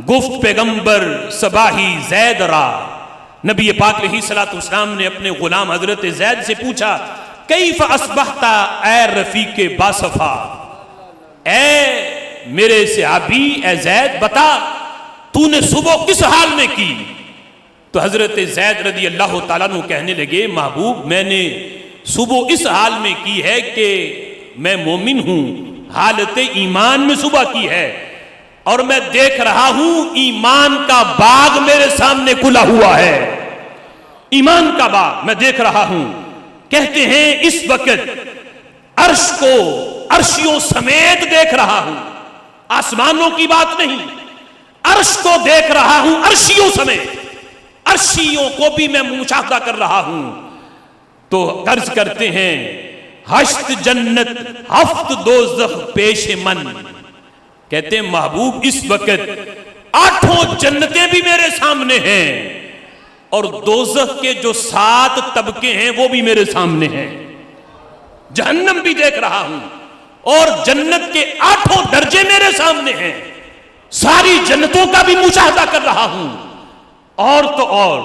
گفت پیغمبر صباحی زید را، نبی پاک علیہ السلام نے اپنے غلام حضرت زید سے پوچھا، کیف اصبحت اے رفیق باصفا، اے میرے صحابی اے زید بتا تو نے صبح کس حال میں کی؟ تو حضرت زید رضی اللہ تعالیٰ عنہ کہنے لگے، محبوب میں نے صبح اس حال میں کی ہے کہ میں مومن ہوں، حالت ایمان میں صبح کی ہے، اور میں دیکھ رہا ہوں ایمان کا باغ میرے سامنے کھلا ہوا ہے، ایمان کا باغ میں دیکھ رہا ہوں۔ کہتے ہیں اس وقت عرش کو عرشیوں سمیت دیکھ رہا ہوں، آسمانوں کی بات نہیں، عرش کو دیکھ رہا ہوں عرشیوں سمیت، عرشیوں کو بھی میں مشاہدہ کر رہا ہوں۔ تو عرض کرتے ہیں، ہشت جنت ہفت دوزخ پیش من، کہتے ہیں محبوب اس وقت 8 جنتیں بھی میرے سامنے ہیں، اور دوزخ کے جو 7 طبقے ہیں وہ بھی میرے سامنے ہیں، جہنم بھی دیکھ رہا ہوں، اور جنت کے 8 درجے میرے سامنے ہیں، ساری جنتوں کا بھی مشاہدہ کر رہا ہوں۔ اور تو اور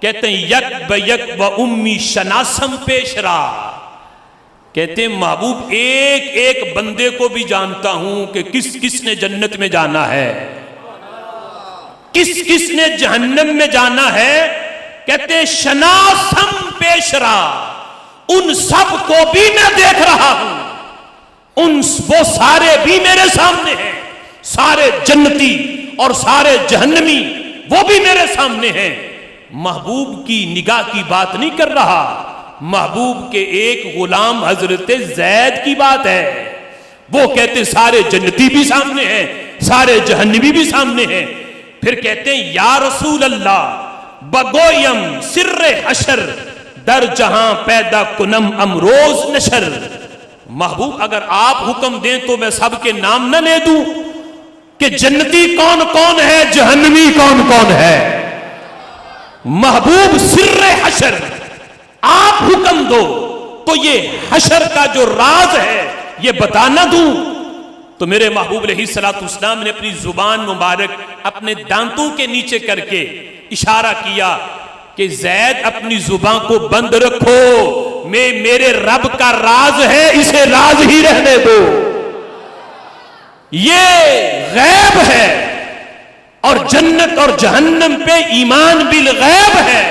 کہتے ہیں یک بیک و امی شناسم پیش را، کہتے ہیں محبوب ایک ایک بندے کو بھی جانتا ہوں کہ کس کس نے جنت میں جانا ہے، کس کس نے جہنم میں جانا ہے، کہتے ہیں شناسم پیش را، ان سب کو بھی میں دیکھ رہا ہوں، وہ سارے بھی میرے سامنے ہیں، سارے جنتی اور سارے جہنمی وہ بھی میرے سامنے ہیں۔ محبوب کی نگاہ کی بات نہیں کر رہا، محبوب کے ایک غلام حضرت زید کی بات ہے، وہ کہتے سارے جنتی بھی سامنے ہیں، سارے جہنمی بھی سامنے ہیں۔ پھر کہتے ہیں یا رسول اللہ بگویم سر حشر در جہاں پیدا کنم امروز نشر، محبوب اگر آپ حکم دیں تو میں سب کے نام نہ لے دوں کہ جنتی کون کون ہے، جہنمی کون کون ہے؟ محبوب سر حشر آپ حکم دو تو یہ حشر کا جو راز ہے یہ بتا نہ دوں؟ تو میرے محبوب علیہ السلام نے اپنی زبان مبارک اپنے دانتوں کے نیچے کر کے اشارہ کیا کہ زید اپنی زبان کو بند رکھو، میرے رب کا راز ہے، اسے راز ہی رہنے دو، یہ غیب ہے، اور جنت اور جہنم پہ ایمان بالغیب ہے،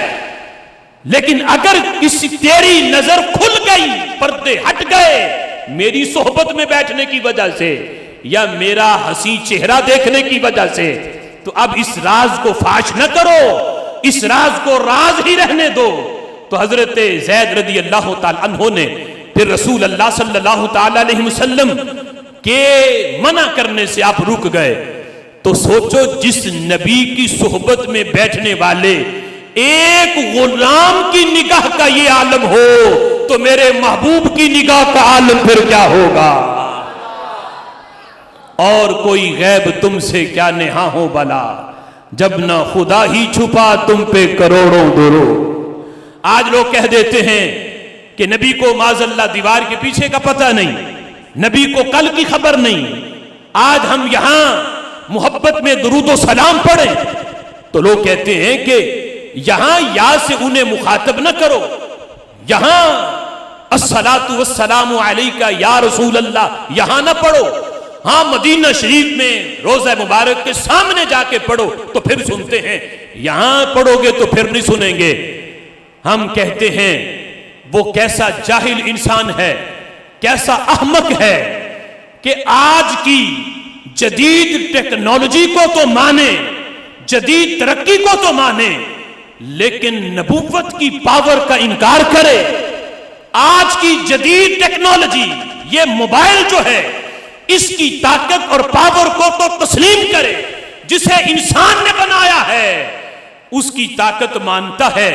لیکن اگر کسی تیری نظر کھل گئی، پردے ہٹ گئے میری صحبت میں بیٹھنے کی وجہ سے یا میرا حسین چہرہ دیکھنے کی وجہ سے، تو اب اس راز کو فاش نہ کرو، اس راز کو راز ہی رہنے دو۔ تو حضرت زید رضی اللہ تعالی عنہ نے پھر رسول اللہ صلی اللہ تعالی علیہ وسلم کے منع کرنے سے آپ رک گئے۔ تو سوچو جس نبی کی صحبت میں بیٹھنے والے ایک غلام کی نگاہ کا یہ عالم ہو تو میرے محبوب کی نگاہ کا عالم پھر کیا ہوگا؟ اور کوئی غیب تم سے کیا نہاں ہو بلا، جب نہ خدا ہی چھپا تم پہ کروڑوں درود۔ آج لوگ کہہ دیتے ہیں کہ نبی کو معاذ اللہ دیوار کے پیچھے کا پتہ نہیں، نبی کو کل کی خبر نہیں۔ آج ہم یہاں محبت میں درود و سلام پڑھیں تو لوگ کہتے ہیں کہ یہاں یا سے انہیں مخاطب نہ کرو، یہاں الصلاۃ والسلام علیکہ یا رسول اللہ یہاں نہ پڑھو، ہاں مدینہ شریف میں روضہ مبارک کے سامنے جا کے پڑھو تو پھر سنتے ہیں، یہاں پڑھو گے تو پھر نہیں سنیں گے۔ ہم کہتے ہیں وہ کیسا جاہل انسان ہے، کیسا احمق ہے کہ آج کی جدید ٹیکنالوجی کو تو مانے، جدید ترقی کو تو مانے، لیکن نبوت کی پاور کا انکار کرے. آج کی جدید ٹیکنالوجی یہ موبائل جو ہے اس کی طاقت اور پاور کو تو تسلیم کرے. جسے انسان نے بنایا ہے اس کی طاقت مانتا ہے،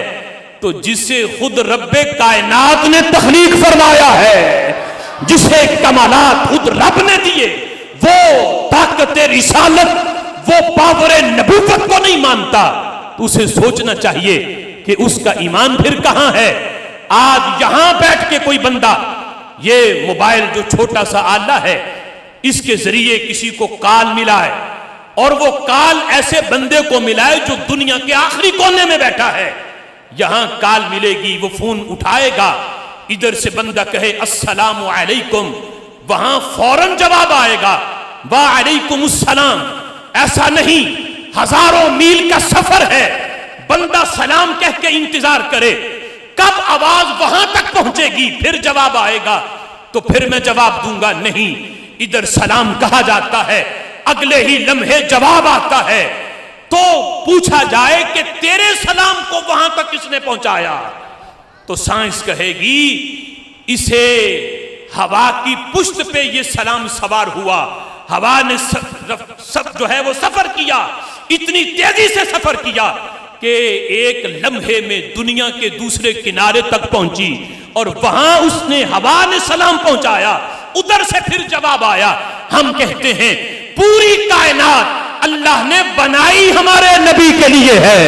تو جسے خود رب کائنات نے تخلیق فرمایا ہے، جسے کمالات خود رب نے دیے، وہ طاقت رسالت، وہ پاور نبوت کو نہیں مانتا، تو اسے سوچنا چاہیے کہ اس کا ایمان پھر کہاں ہے. آج یہاں بیٹھ کے کوئی بندہ یہ موبائل جو چھوٹا سا آلہ ہے اس کے ذریعے کسی کو کال ملائے، اور وہ کال ایسے بندے کو ملائے جو دنیا کے آخری کونے میں بیٹھا ہے. یہاں کال ملے گی، وہ فون اٹھائے گا، ادھر سے بندہ کہے السلام علیکم، وہاں فوراً جواب آئے گا وعلیکم السلام. ایسا نہیں، ہزاروں میل کا سفر ہے، بندہ سلام کہہ کے انتظار کرے کب آواز وہاں تک پہنچے گی پھر جواب آئے گا تو پھر میں جواب دوں گا. نہیں، ادھر سلام کہا جاتا ہے، اگلے ہی لمحے جواب آتا ہے. تو پوچھا جائے کہ تیرے سلام کو وہاں تک کس نے پہنچایا، تو سائنس کہے گی اسے ہوا کی پشت پہ یہ سلام سوار ہوا، ہوا نے سب جو ہے وہ سفر کیا، اتنی تیزی سے سفر کیا کہ ایک لمحے میں دنیا کے دوسرے کنارے تک پہنچی، اور وہاں اس نے ہوا نے سلام پہنچایا، ادھر سے پھر جواب آیا. ہم کہتے ہیں پوری کائنات اللہ نے بنائی ہمارے نبی کے لیے ہے.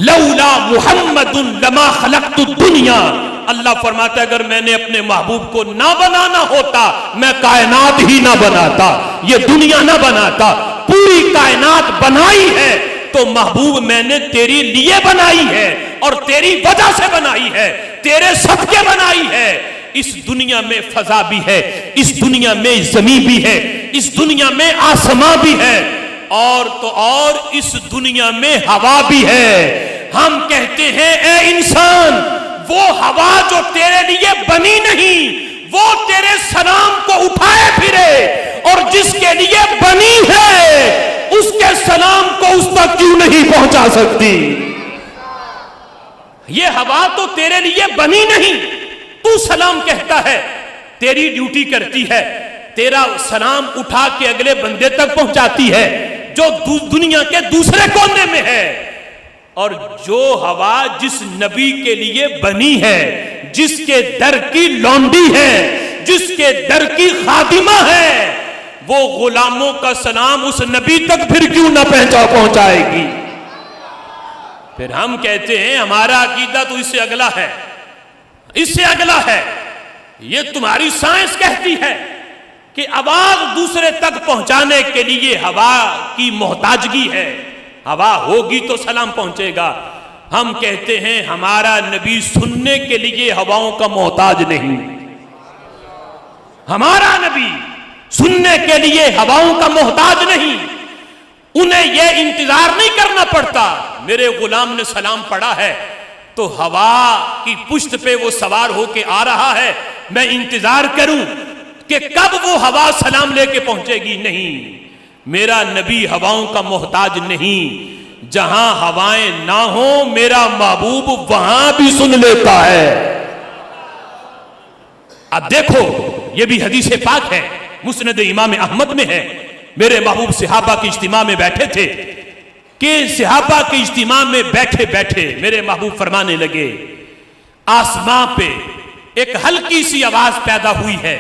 لولا محمد لما خلقت الدنیا، اللہ فرماتا ہے اگر میں نے اپنے محبوب کو نہ بنانا ہوتا میں کائنات ہی نہ بناتا، یہ دنیا نہ بناتا. پوری کائنات بنائی ہے تو محبوب میں نے تیری لیے بنائی ہے اور تیری وجہ سے بنائی ہے، تیرے صدقے بنائی ہے. اس دنیا میں فضا بھی ہے، اس دنیا میں زمین بھی ہے، اس دنیا میں آسمان بھی ہے، اور تو اور اس دنیا میں ہوا بھی ہے. ہم کہتے ہیں اے انسان، وہ ہوا جو تیرے لیے بنی نہیں وہ تیرے سلام کو اٹھائے پھرے، اور جس کے لیے بنی ہے اس کے سلام کو اس تک کیوں نہیں پہنچا سکتی. یہ ہوا تو تیرے لیے بنی نہیں، تو سلام کہتا ہے، تیری ڈیوٹی کرتی ہے، تیرا سلام اٹھا کے اگلے بندے تک پہنچاتی ہے جو دنیا کے دوسرے کونے میں ہے. اور جو ہوا جس نبی کے لیے بنی ہے، جس کے در کی لونڈی ہے، جس کے در کی خادمہ ہے، وہ غلاموں کا سلام اس نبی تک پھر کیوں نہ پہنچائے گی. پھر ہم کہتے ہیں ہمارا عقیدہ تو اس سے اگلا ہے، اس سے اگلا ہے. یہ تمہاری سائنس کہتی ہے کہ آواز دوسرے تک پہنچانے کے لیے ہوا کی محتاجگی ہے، ہوا ہوگی تو سلام پہنچے گا. ہم کہتے ہیں ہمارا نبی سننے کے لیے ہواؤں کا محتاج نہیں، ہمارا نبی سننے کے لیے ہواؤں کا محتاج نہیں. انہیں یہ انتظار نہیں کرنا پڑتا میرے غلام نے سلام پڑھا ہے تو ہوا کی پشت پہ وہ سوار ہو کے آ رہا ہے، میں انتظار کروں کہ کب وہ ہوا سلام لے کے پہنچے گی. نہیں، میرا نبی ہواؤں کا محتاج نہیں. جہاں ہوائیں نہ ہوں میرا محبوب وہاں بھی سن لیتا ہے. اب دیکھو یہ بھی حدیث پاک ہے، مسند امام احمد میں ہے. میرے محبوب صحابہ کے اجتماع میں بیٹھے تھے کہ صحابہ کے اجتماع میں بیٹھے بیٹھے میرے محبوب فرمانے لگے آسمان پہ ایک ہلکی سی آواز پیدا ہوئی ہے.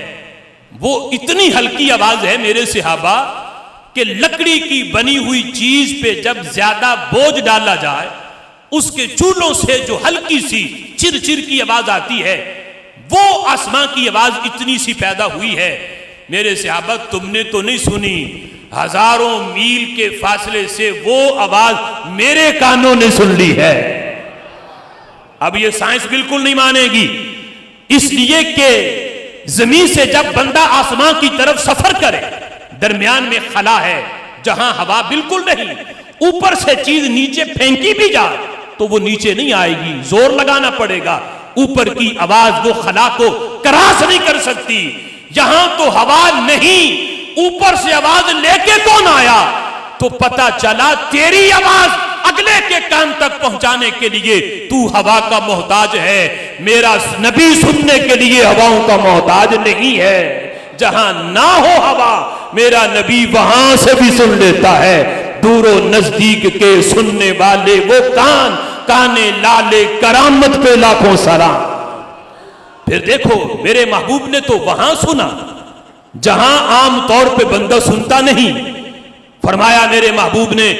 وہ اتنی ہلکی آواز ہے میرے صحابہ کہ لکڑی کی بنی ہوئی چیز پہ جب زیادہ بوجھ ڈالا جائے اس کے چولوں سے جو ہلکی سی چر چر کی آواز آتی ہے وہ آسمان کی آواز اتنی سی پیدا ہوئی ہے. میرے صحابہ تم نے تو نہیں سنی، ہزاروں میل کے فاصلے سے وہ آواز میرے کانوں نے سن لی ہے. اب یہ سائنس بالکل نہیں مانے گی، اس لیے کہ زمین سے جب بندہ آسمان کی طرف سفر کرے درمیان میں خلا ہے جہاں ہوا بالکل نہیں، اوپر سے چیز نیچے پھینکی بھی جائے تو وہ نیچے نہیں آئے گی، زور لگانا پڑے گا. اوپر کی آواز وہ خلا کو کراس نہیں کر سکتی. یہاں تو ہوا نہیں، اوپر سے آواز لے کے کون آیا؟ تو پتا چلا تیری آواز اگلے ایک ایک کان تک پہنچانے کے لیے تو ہوا کا محتاج ہے، میرا نبی سننے کے لیے ہواؤں کا محتاج نہیں ہے۔ جہاں نہ ہو ہوا میرا نبی وہاں سے بھی سن لیتا ہے۔ دور و نزدیک کے سننے والے وہ کان، کانے لالے کرامت پہ لاکھوں سلام۔ پھر دیکھو میرے محبوب نے تو وہاں سنا جہاں عام طور پہ بندہ سنتا نہیں۔ فرمایا میرے محبوب نے،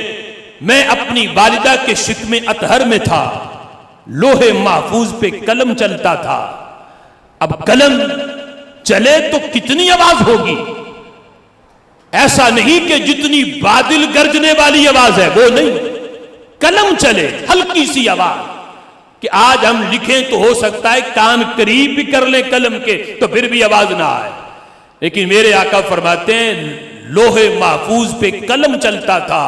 میں اپنی والدہ کے شکم اطہر میں تھا، لوہے محفوظ پہ قلم چلتا تھا۔ اب قلم چلے تو کتنی آواز ہوگی؟ ایسا نہیں کہ جتنی بادل گرجنے والی آواز ہے وہ نہیں، قلم چلے ہلکی سی آواز کہ آج ہم لکھیں تو ہو سکتا ہے کان قریب بھی کر لیں قلم کے تو پھر بھی آواز نہ آئے، لیکن میرے آقا فرماتے ہیں لوہے محفوظ پہ قلم چلتا تھا،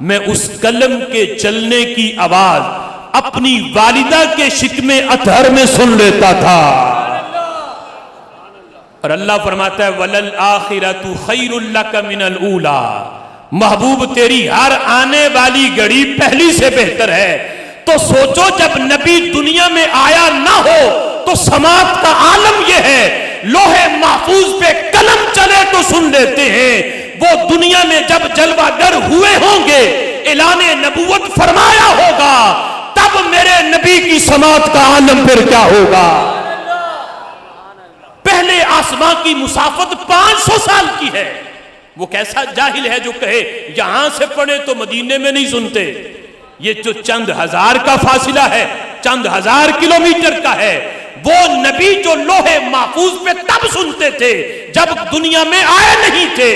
میں اس قلم کے چلنے کی آواز اپنی والدہ کے شکم اطہر میں سن لیتا تھا۔ اور اللہ فرماتا ہے وَلَلْآخِرَةُ خَيْرٌ لَكَ مِنَ الْأُولَى، محبوب تیری ہر آنے والی گھڑی پہلی سے بہتر ہے۔ تو سوچو جب نبی دنیا میں آیا نہ ہو تو سماعت کا عالم یہ ہے، لوہے محفوظ پہ قلم چلے تو سن لیتے ہیں، وہ دنیا میں جب جلوہ گر ہوئے ہوں گے، اعلان نبوت فرمایا ہوگا، تب میرے نبی کی سماعت کا عالم پھر کیا ہوگا؟ پہلے آسمان کی مسافت 500 سال کی ہے۔ وہ کیسا جاہل ہے جو کہے یہاں سے پڑھے تو مدینے میں نہیں سنتے؟ یہ جو چند ہزار کا فاصلہ ہے، چند ہزار کلومیٹر کا ہے، وہ نبی جو لوہے محفوظ پہ تب سنتے تھے جب دنیا میں آئے نہیں تھے،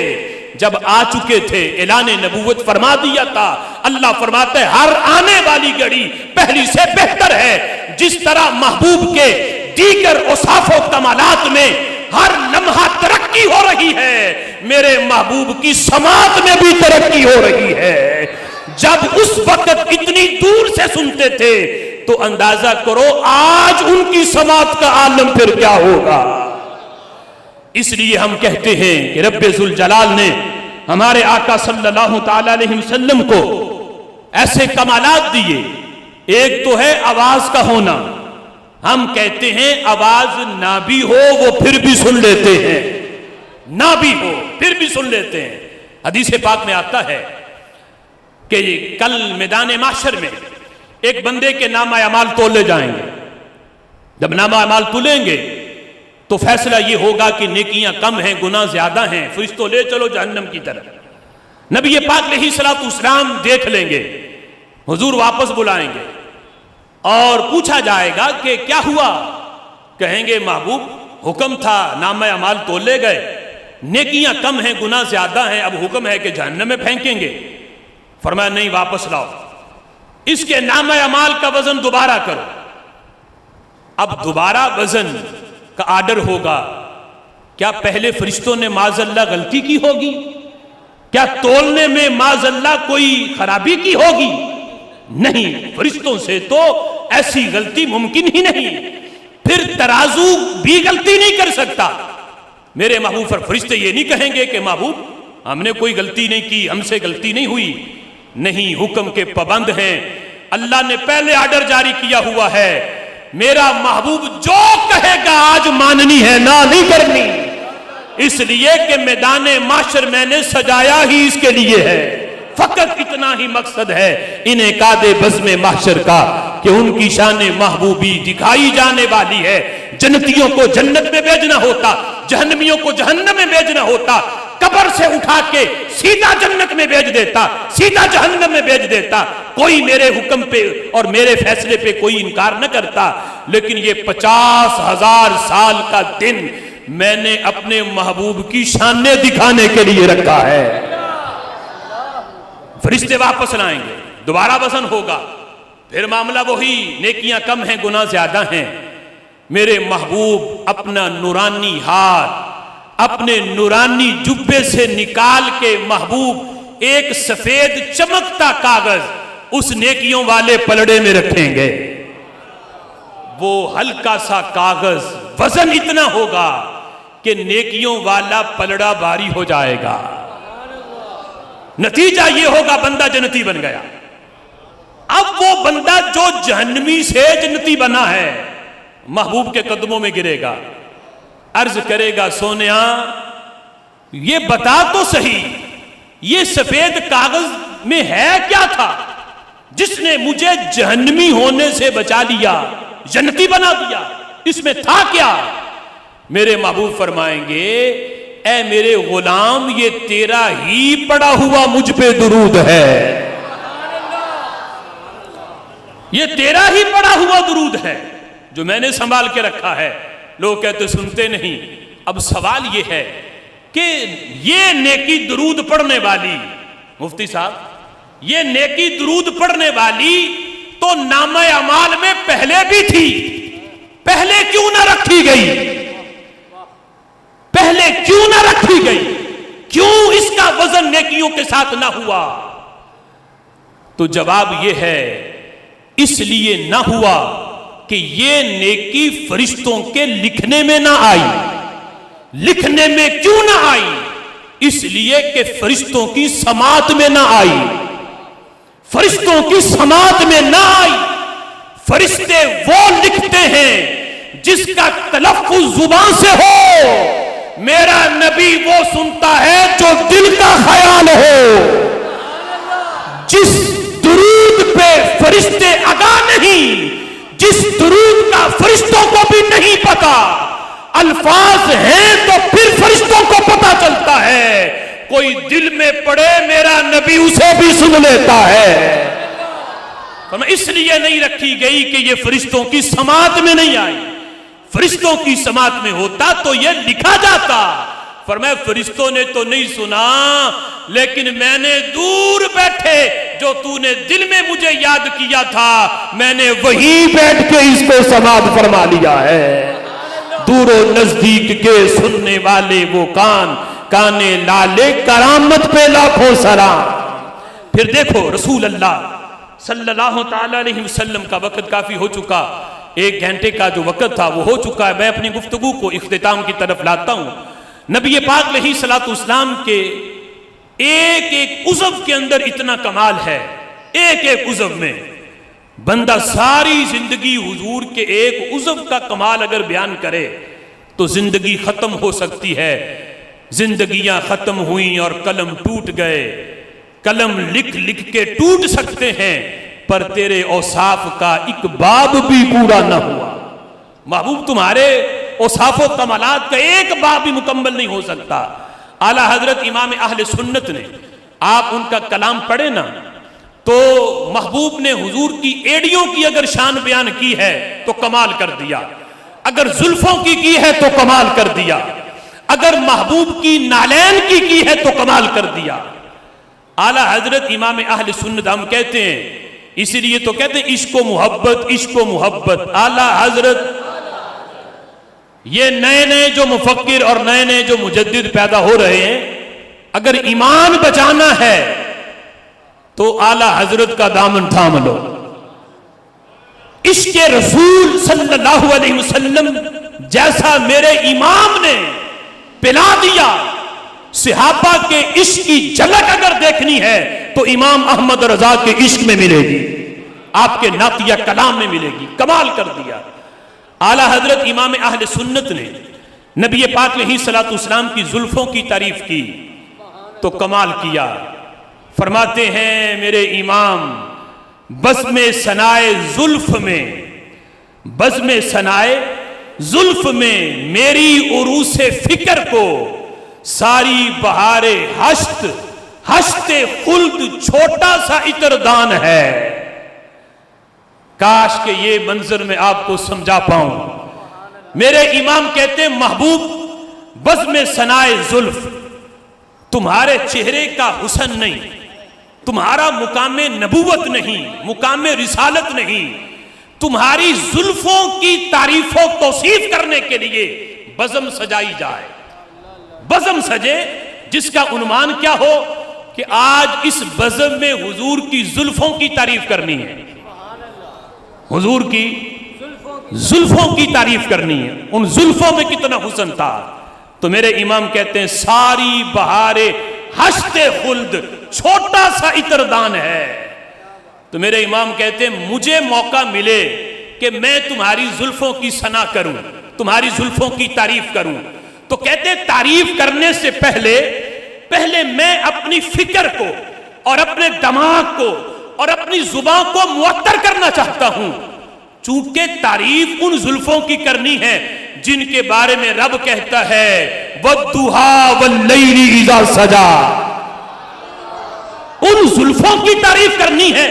جب آ چکے تھے اعلان نبوت فرما دیا تھا۔ اللہ فرماتا ہے ہر آنے والی گھڑی پہلی سے بہتر ہے۔ جس طرح محبوب کے دیگر اوصاف و کمالات میں ہر لمحہ ترقی ہو رہی ہے، میرے محبوب کی سماعت میں بھی ترقی ہو رہی ہے۔ جب اس وقت اتنی دور سے سنتے تھے تو اندازہ کرو آج ان کی سماعت کا عالم پھر کیا ہوگا۔ اس لیے ہم کہتے ہیں کہ رب ذوالجلال نے ہمارے آقا صلی اللہ تعالی علیہ وسلم کو ایسے کمالات دیے۔ ایک تو ہے آواز کا ہونا، ہم کہتے ہیں آواز نہ بھی ہو وہ پھر بھی سن لیتے ہیں، نہ بھی ہو پھر بھی سن لیتے ہیں۔ حدیث پاک میں آتا ہے کہ کل میدان محشر میں ایک بندے کے نامہ اعمال تولے جائیں گے۔ جب نامہ اعمال تولیں گے تو فیصلہ یہ ہوگا کہ نیکیاں کم ہیں گناہ زیادہ ہیں، فرشتوں لے چلو جہنم کی طرف۔ نبی پاک علیہ السلام دیکھ لیں گے، حضور واپس بلائیں گے اور پوچھا جائے گا کہ کیا ہوا؟ کہیں گے محبوب حکم تھا نامہ اعمال تولے گئے، نیکیاں کم ہیں گناہ زیادہ ہیں، اب حکم ہے کہ جہنم میں پھینکیں گے۔ فرمایا نہیں، واپس لاؤ، اس کے نامہ اعمال کا وزن دوبارہ کرو۔ اب دوبارہ وزن کا آرڈر ہوگا۔ کیا پہلے فرشتوں نے معاذ اللہ غلطی کی ہوگی؟ کیا تولنے میں معاذ اللہ کوئی خرابی کی ہوگی؟ نہیں، فرشتوں سے تو ایسی غلطی ممکن ہی نہیں، پھر ترازو بھی غلطی نہیں کر سکتا۔ میرے محبوب پر فرشتے یہ نہیں کہیں گے کہ محبوب ہم نے کوئی غلطی نہیں کی، ہم سے غلطی نہیں ہوئی۔ نہیں، حکم کے پابند ہیں، اللہ نے پہلے آرڈر جاری کیا ہوا ہے، میرا محبوب جو کہے گا آج ماننی ہے، نہ نہیں کرنی۔ اس لیے کہ میدان محشر میں نے سجایا ہی اس کے لیے ہے، فقط اتنا ہی مقصد ہے انعقاد بزم محشر کا کہ ان کی شان محبوبی دکھائی جانے والی ہے۔ جنتیوں کو جنت میں بھیجنا ہوتا، جہنمیوں کو جہنم میں بھیجنا ہوتا، قبر سے اٹھا کے سیدھا جنت میں بھیج دیتا، سیدھا جہنم میں بھیج دیتا، کوئی میرے حکم پہ اور میرے فیصلے پہ کوئی انکار نہ کرتا۔ لیکن یہ 50,000 سال کا دن میں نے اپنے محبوب کی شانیں دکھانے کے لیے رکھا ہے۔ فرشتے واپس لائیں گے، دوبارہ وزن ہوگا، پھر معاملہ وہی، نیکیاں کم ہیں گناہ زیادہ ہیں۔ میرے محبوب اپنا نورانی ہاتھ اپنے نورانی جبے سے نکال کے محبوب ایک سفید چمکتا کاغذ اس نیکیوں والے پلڑے میں رکھیں گے۔ وہ ہلکا سا کاغذ وزن اتنا ہوگا کہ نیکیوں والا پلڑا بھاری ہو جائے گا۔ نتیجہ یہ ہوگا بندہ جنتی بن گیا۔ جو جہنمی سے جنتی بنا ہے محبوب کے قدموں میں گرے گا، عرض کرے گا سونیا یہ بتا تو صحیح یہ سفید کاغذ میں ہے کیا تھا جس نے مجھے جہنمی ہونے سے بچا لیا، جنتی بنا دیا، اس میں تھا کیا؟ میرے محبوب فرمائیں گے اے میرے غلام یہ تیرا ہی پڑا ہوا مجھ پہ درود ہے، یہ تیرا ہی پڑا ہوا درود ہے جو میں نے سنبھال کے رکھا ہے۔ لوگ کہتے سنتے نہیں۔ اب سوال یہ ہے کہ یہ نیکی درود پڑھنے والی، مفتی صاحب یہ نیکی درود پڑھنے والی تو نامہ اعمال میں پہلے بھی تھی، پہلے کیوں نہ رکھی گئی؟ پہلے کیوں نہ رکھی گئی؟ کیوں اس کا وزن نیکیوں کے ساتھ نہ ہوا؟ تو جواب یہ ہے اس لیے نہ ہوا کہ یہ نیکی فرشتوں کے لکھنے میں نہ آئی۔ لکھنے میں کیوں نہ آئی؟ اس لیے کہ فرشتوں کی سماعت میں نہ آئی، فرشتوں کی سماعت میں نہ آئی۔ فرشتے وہ لکھتے ہیں جس کا تلفظ زبان سے ہو، میرا نبی وہ سنتا ہے جو دل کا خیال ہو۔ جس درود پہ فرشتے آگاہ نہیں، جس درود کا فرشتوں کو بھی نہیں پتا، الفاظ ہیں تو پھر فرشتوں کو پتا چلتا ہے، کوئی دل میں پڑے میرا نبی اسے بھی سن لیتا ہے۔ اس لیے نہیں رکھی گئی کہ یہ فرشتوں کی سماعت میں نہیں آئی، فرشتوں کی سماعت میں ہوتا تو یہ لکھا جاتا۔ فرمایا فرشتوں نے تو نہیں سنا لیکن میں نے دور بیٹھے جو تو نے دل میں مجھے یاد کیا تھا میں نے وہیں بیٹھ کے اس کو سماعت فرما لیا ہے۔ دور و نزدیک کے سننے والے وہ کان، کانے لالے کرامت پہ لاکھوں سلام۔ پھر دیکھو رسول اللہ صلی اللہ تعالی علیہ وسلم کا وقت کافی ہو چکا، 1 گھنٹے کا جو وقت تھا وہ ہو چکا ہے۔ میں اپنی گفتگو کو اختتام کی طرف لاتا ہوں۔ نبی پاک علیہ الصلوۃ والسلام کے ایک ایک عضو کے اندر اتنا کمال ہے، ایک ایک عضو میں بندہ ساری زندگی حضور کے ایک عضو کا کمال اگر بیان کرے تو زندگی ختم ہو سکتی ہے۔ زندگیاں ختم ہوئیں اور قلم ٹوٹ گئے، قلم لکھ لکھ کے ٹوٹ سکتے ہیں پر تیرے اوصاف کا ایک باب بھی پورا نہ ہوا۔ محبوب تمہارے اوصاف و کمالات کا ایک باب بھی مکمل نہیں ہو سکتا۔ اعلیٰ حضرت امام اہل سنت نے، آپ ان کا کلام پڑھے نا تو محبوب نے حضور کی ایڑیوں کی اگر شان بیان کی ہے تو کمال کر دیا، اگر زلفوں کی ہے تو کمال کر دیا، اگر محبوب کی نالین کی ہے تو کمال کر دیا۔ اعلیٰ حضرت امام اہل سنت ہم کہتے ہیں، اسی لیے تو کہتے ہیں عشق و محبت، عشق و محبت۔ اعلیٰ حضرت یہ نئے نئے جو مفکر اور نئے نئے جو مجدد پیدا ہو رہے ہیں، اگر ایمان بچانا ہے تو اعلیٰ حضرت کا دامن تھام لو۔ عشق رسول صلی اللہ علیہ وسلم جیسا میرے امام نے پلا دیا، صحابہ کے عشق کی جھلک اگر دیکھنی ہے تو امام احمد رضا کے عشق میں ملے گی، آپ کے نعتیہ کلام میں ملے گی۔ کمال کر دیا۔ اعلیٰ حضرت امام اہل سنت نے نبی پاک علیہ الصلوۃ والسلام کی زلفوں کی تعریف کی تو کمال کیا۔ فرماتے ہیں میرے امام بزم ثنائے زلف میں، بزم ثنائے زلف میں میری عروس فکر کو ساری بہار ہشت، ہشت خلد چھوٹا سا عطردان ہے۔ کاش کہ یہ منظر میں آپ کو سمجھا پاؤں۔ میرے امام کہتے ہیں محبوب بزم ثنائے زلف، تمہارے چہرے کا حسن نہیں، تمہارا مقام نبوت نہیں، مقام رسالت نہیں، تمہاری زلفوں کی تعریف و توصیف کرنے کے لیے بزم سجائی جائے۔ بزم سجے جس کا عنوان کیا ہو کہ آج اس بزم میں حضور کی زلفوں کی تعریف کرنی ہے، حضور کی زلفوں کی تعریف کرنی ہے، ان زلفوں میں کتنا حسن تھا۔ تو میرے امام کہتے ہیں ساری بہار ہشت خلد چھوٹا سا عطردان ہے۔ تو میرے امام کہتے ہیں مجھے موقع ملے کہ میں تمہاری زلفوں کی ثنا کروں، تمہاری زلفوں کی تعریف کروں، تو کہتے ہیں تعریف کرنے سے پہلے میں اپنی فکر کو اور اپنے دماغ کو اور اپنی زبان کو معطر کرنا چاہتا ہوں، چونکہ تعریف ان زلفوں کی کرنی ہے جن کے بارے میں رب کہتا ہے وَالضُّحَىٰ وَاللَّيْلِ إِذَا سَجَىٰ، ان زلفوں کی تعریف کرنی ہے۔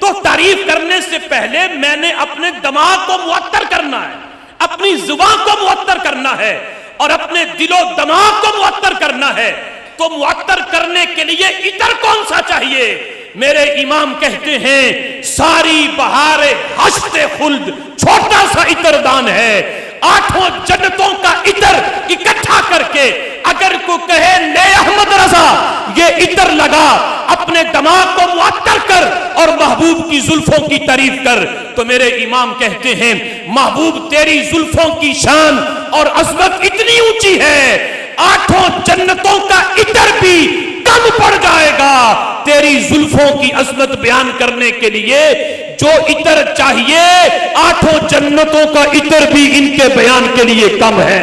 تو تعریف کرنے سے پہلے میں نے اپنے دماغ کو معطر کرنا ہے، اپنی زبان کو معطر کرنا ہے اور اپنے دل و دماغ کو معطر کرنا ہے۔ تو معطر کرنے کے لیے عطر کون سا چاہیے؟ میرے امام کہتے ہیں ساری بہار حشت خلد چھوٹا سا عطر دان ہے، 8 جنتوں کا عطر اکٹھا کر کے اگر کو کہے لے احمد رضا یہ عطر لگا، اپنے دماغ کو معطر کر اور محبوب کی زلفوں کی تعریف کر، تو میرے امام کہتے ہیں محبوب تیری زلفوں کی شان اور عظمت اتنی اونچی ہے 8 جنتوں کا عطر بھی کم پڑ جائے گا تیری زلفوں کی عظمت بیان کرنے کے لیے۔ جو عطر چاہیے 8 جنتوں کا عطر بھی ان کے بیان کے لیے کم ہے۔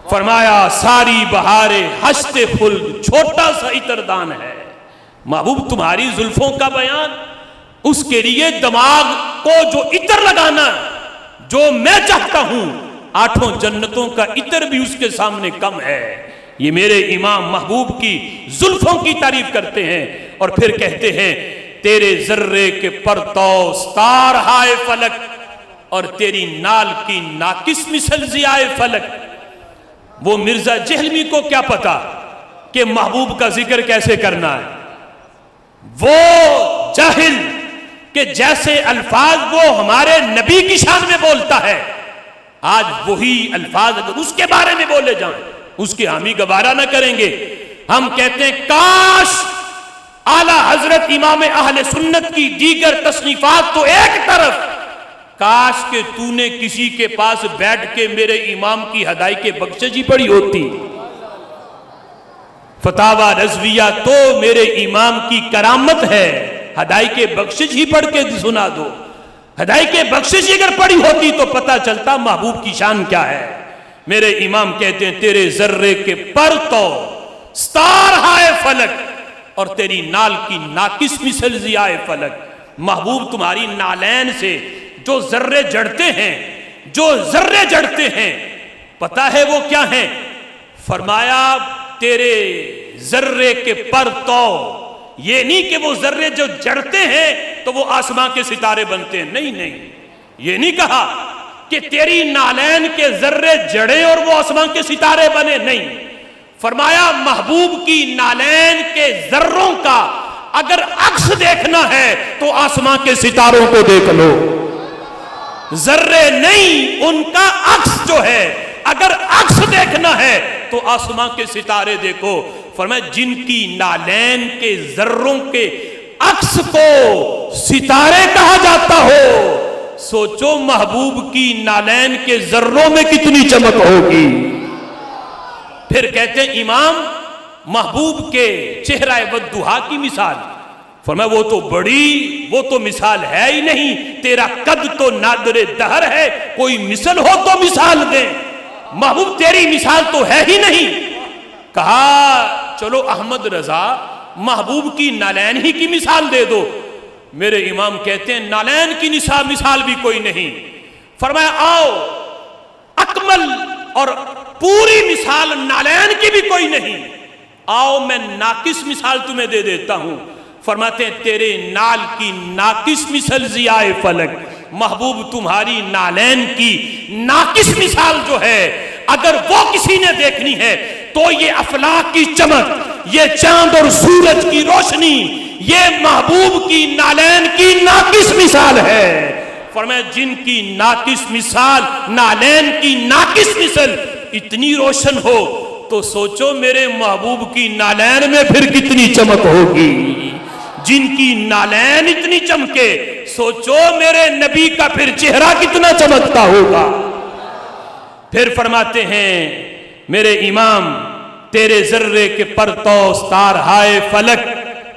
فرمایا ساری بہار حشت خلد چھوٹا سا عطر دان ہے، محبوب تمہاری زلفوں کا بیان، اس کے لیے دماغ کو جو عطر لگانا جو میں چاہتا ہوں 8 جنتوں کا عطر بھی اس کے سامنے کم ہے۔ یہ میرے امام محبوب کی زلفوں کی تعریف کرتے ہیں اور پھر کہتے ہیں تیرے ذرے کے پرتو ستار ہائے فلک اور تیری نال کی ناقص مثل ضیائے فلک۔ وہ مرزا جہلمی کو کیا پتا کہ محبوب کا ذکر کیسے کرنا ہے؟ وہ جاہل کہ جیسے الفاظ وہ ہمارے نبی کی شان میں بولتا ہے، آج وہی الفاظ اگر اس کے بارے میں بولے جائیں اس کی حامی گوارا نہ کریں گے۔ ہم کہتے ہیں کاش اعلیٰ حضرت امام اہل سنت کی دیگر تصنیفات تو ایک طرف، کاش کہ تو نے کسی کے پاس بیٹھ کے میرے امام کی ہدایت کے بخشش ہی پڑھی ہوتی۔ فتاوی رضویہ تو میرے امام کی کرامت ہے، ہدایت کے بخشش ہی پڑھ کے سنا دو۔ ہدایت کے بخشش اگر پڑھی ہوتی تو پتہ چلتا محبوب کی شان کیا ہے۔ میرے امام کہتے ہیں تیرے ذرے کے پر تو ستار ہائے فلک اور تیری نال کی ناقص مثل ضیائے فلک۔ محبوب تمہاری نالین سے جو ذرے جڑتے ہیں پتہ ہے وہ کیا ہیں؟ فرمایا تیرے ذرے کے پر تو، یہ نہیں کہ وہ ذرے جو جڑتے ہیں تو وہ آسمان کے ستارے بنتے ہیں، نہیں، یہ نہیں کہا کہ تیری نالین کے ذرے جڑے اور وہ آسمان کے ستارے بنے، نہیں۔ فرمایا محبوب کی نالین کے ذروں کا اگر عکس دیکھنا ہے تو آسمان کے ستاروں کو دیکھ لو، ذرے نہیں ان کا عکس جو ہے، اگر عکس دیکھنا ہے تو آسمان کے ستارے دیکھو۔ فرمایا جن کی نالین کے ذروں کے عکس کو ستارے کہا جاتا ہو، سوچو محبوب کی نالین کے ذروں میں کتنی چمک ہوگی۔ پھر کہتے ہیں امام محبوب کے چہرہ والضحیٰ کی مثال، فرمایا وہ تو مثال ہے ہی نہیں، تیرا قد تو نادر دہر ہے، کوئی مثل ہو تو مثال دے، محبوب تیری مثال تو ہے ہی نہیں۔ کہا چلو احمد رضا محبوب کی نالین ہی کی مثال دے دو۔ میرے امام کہتے ہیں نالین کی مثال بھی کوئی نہیں۔ فرمایا آؤ اکمل اور پوری مثال نالین کی بھی کوئی نہیں، آؤ میں ناقص مثال تمہیں دے دیتا ہوں۔ فرماتے ہیں تیرے نال کی ناقص مثل ضیائے فلک، محبوب تمہاری نالین کی ناقص مثال جو ہے اگر وہ کسی نے دیکھنی ہے تو یہ افلاک کی چمک، یہ چاند اور سورج کی روشنی، یہ محبوب کی نالین کی ناقص مثال ہے۔ فرمایا جن کی ناقص مثال، نالین کی ناقص مثل اتنی روشن ہو تو سوچو میرے محبوب کی نالین میں پھر کتنی چمک ہوگی۔ جن کی نالین اتنی چمکے سوچو میرے نبی کا پھر چہرہ کتنا چمکتا ہوگا۔ پھر فرماتے ہیں میرے امام تیرے ذرے کے پرتو ستار ہائے فلک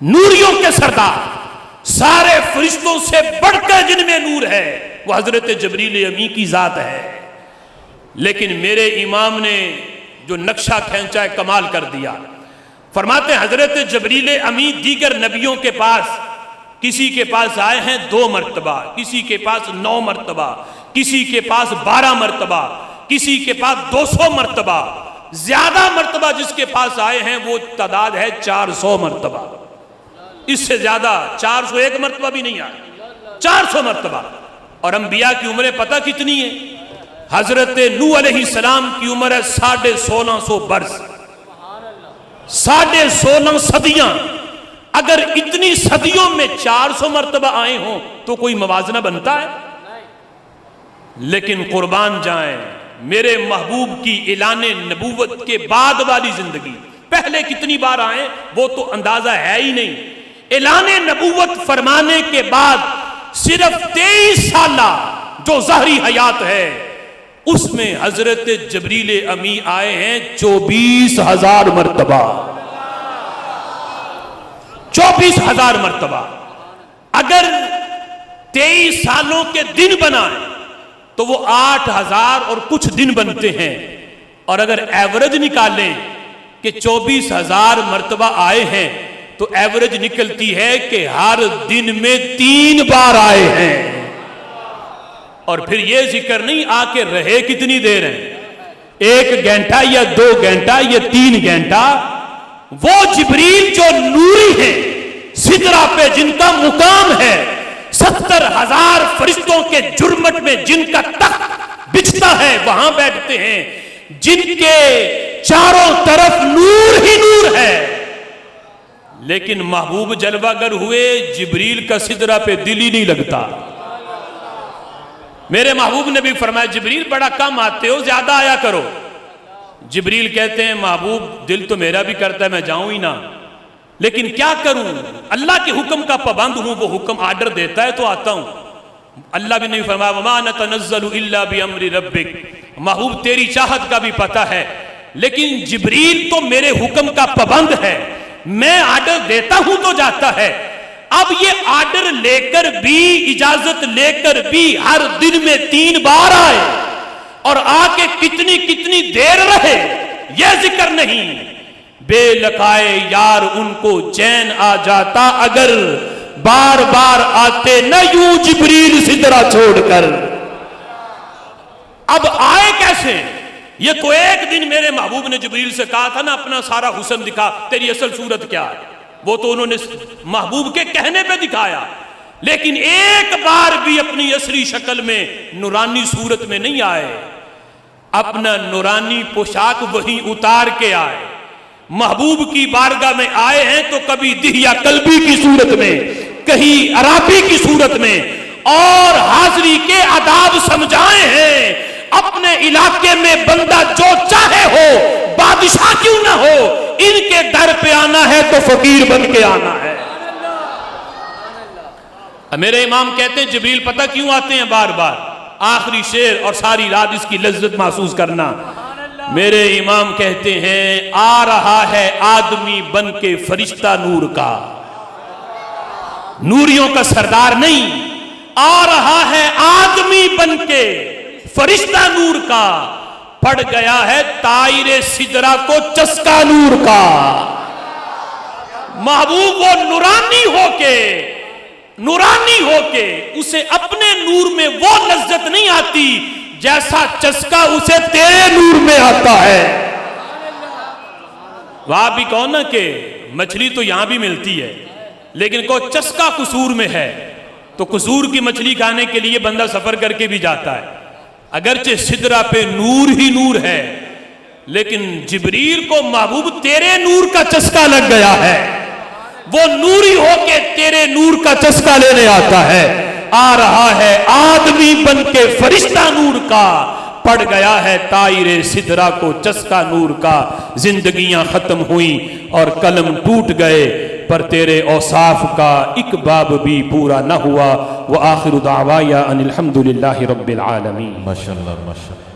نوریوں کے سردار، سارے فرشتوں سے بڑھ کر جن میں نور ہے وہ حضرت جبریل امی کی ذات ہے۔ لیکن میرے امام نے جو نقشہ کھینچا ہے کمال کر دیا۔ فرماتے ہیں حضرت جبریل امی دیگر نبیوں کے پاس، کسی کے پاس آئے ہیں 2 مرتبہ، کسی کے پاس 9 مرتبہ، کسی کے پاس 12 مرتبہ، کسی کے پاس 200 مرتبہ، زیادہ مرتبہ جس کے پاس آئے ہیں وہ تعداد ہے 400 مرتبہ۔ اس سے زیادہ 401 مرتبہ بھی نہیں آئے، 400 مرتبہ۔ اور انبیاء کی عمریں پتہ کتنی ہے؟ حضرت نوح علیہ السلام کی عمر ہے 1650 برس، 16.5 صدیاں۔ اگر اتنی صدیوں میں 400 مرتبہ آئے ہوں تو کوئی موازنہ بنتا ہے؟ لیکن قربان جائیں میرے محبوب کی اعلان نبوت کے بعد والی زندگی، پہلے کتنی بار آئے وہ تو اندازہ ہے ہی نہیں۔ اعلان نبوت فرمانے کے بعد صرف 23 سالہ جو ظاہری حیات ہے اس میں حضرت جبریل امی آئے ہیں 24,000 مرتبہ، 24,000 مرتبہ۔ اگر 23 سالوں کے دن بنائیں تو وہ 8,000 اور کچھ دن بنتے ہیں، اور اگر ایوریج نکالیں کہ 24,000 مرتبہ آئے ہیں تو ایوریج نکلتی ہے کہ ہر دن میں 3 بار آئے ہیں۔ اور پھر یہ ذکر نہیں آ کے رہے کتنی دیر ہیں، 1 گھنٹہ یا 2 گھنٹہ یا 3 گھنٹہ۔ وہ جبریل جو نوری ہیں، سدرہ پہ جن کا مقام ہے، 70,000 فرشتوں کے جرمٹ میں جن کا تخت بچھتا ہے وہاں بیٹھتے ہیں، جن کے چاروں طرف نور ہی نور ہے۔ لیکن محبوب جلوہ گر ہوئے، جبریل کا سدرہ پہ دل ہی نہیں لگتا۔ میرے محبوب نے بھی فرمایا جبریل بڑا کم آتے ہو، زیادہ آیا کرو۔ جبریل کہتے ہیں محبوب دل تو میرا بھی کرتا ہے میں جاؤں ہی نہ، لیکن کیا کروں، اللہ کے حکم کا پابند ہوں، وہ حکم آرڈر دیتا ہے تو آتا ہوں۔ اللہ بھی نہیں فرمایا وَمَا نَتَنَزَّلُ إِلَّا بِأَمْرِ رَبِّكَ، محبوب تیری چاہت کا بھی پتہ ہے، لیکن جبریل تو میرے حکم کا پابند ہے، میں آرڈر دیتا ہوں تو جاتا ہے۔ اب یہ آرڈر لے کر بھی، اجازت لے کر بھی ہر دن میں 3 بار آئے اور آ کے کتنی کتنی دیر رہے یہ ذکر نہیں۔ بے لقائے یار ان کو چین آ جاتا اگر بار بار آتے نہ یوں جبریل سدرہ چھوڑ کر۔ اب آئے کیسے؟ یہ تو ایک دن میرے محبوب نے جبریل سے کہا تھا نا اپنا سارا حسن دکھا، تیری اصل صورت کیا ہے، وہ تو انہوں نے محبوب کے کہنے پہ دکھایا، لیکن ایک بار بھی اپنی اصلی شکل میں نورانی صورت میں نہیں آئے۔ اپنا نورانی پوشاک وہیں اتار کے آئے، محبوب کی بارگاہ میں آئے ہیں تو کبھی دہیا قلبی کی صورت میں، کہیں عرابی کی صورت میں، اور حاضری کے آداب سمجھائے ہیں۔ اپنے علاقے میں بندہ جو چاہے ہو، بادشاہ کیوں نہ ہو، ان کے در پہ آنا ہے تو فقیر بن کے آنا ہے۔ میرے امام کہتے ہیں جبریل پتہ کیوں آتے ہیں بار بار؟ آخری شعر اور ساری رات اس کی لذت محسوس کرنا۔ میرے امام کہتے ہیں آ رہا ہے آدمی بن کے فرشتہ نور کا، نوریوں کا سردار نہیں، آ رہا ہے آدمی بن کے فرشتہ نور کا، پڑ گیا ہے طائر سدرہ کو چسکا نور کا۔ محبوب وہ نورانی ہو کے اسے اپنے نور میں وہ لذت نہیں آتی جیسا چسکا اسے تیرے نور میں آتا ہے۔ وہاں بھی کہو نا کہ مچھلی تو یہاں بھی ملتی ہے، لیکن کوئی چسکا قصور میں ہے تو قصور کی مچھلی کھانے کے لیے بندہ سفر کر کے بھی جاتا ہے۔ اگرچہ سدرہ پہ نور ہی نور ہے، لیکن جبریل کو محبوب تیرے نور کا چسکا لگ گیا ہے، وہ نوری ہو کے تیرے نور کا چسکا لینے آتا ہے۔ آ رہا ہے آدمی بن کے فرشتہ نور کا، پڑ گیا ہے طائر سدرہ کو چسکا نور کا۔ زندگیاں ختم ہوئیں اور قلم ٹوٹ گئے، پر تیرے اوصاف کا ایک باب بھی پورا نہ ہوا۔ وآخر دعوایا ان الحمدللہ رب العالمین۔ ماشاءاللہ ماشاءاللہ۔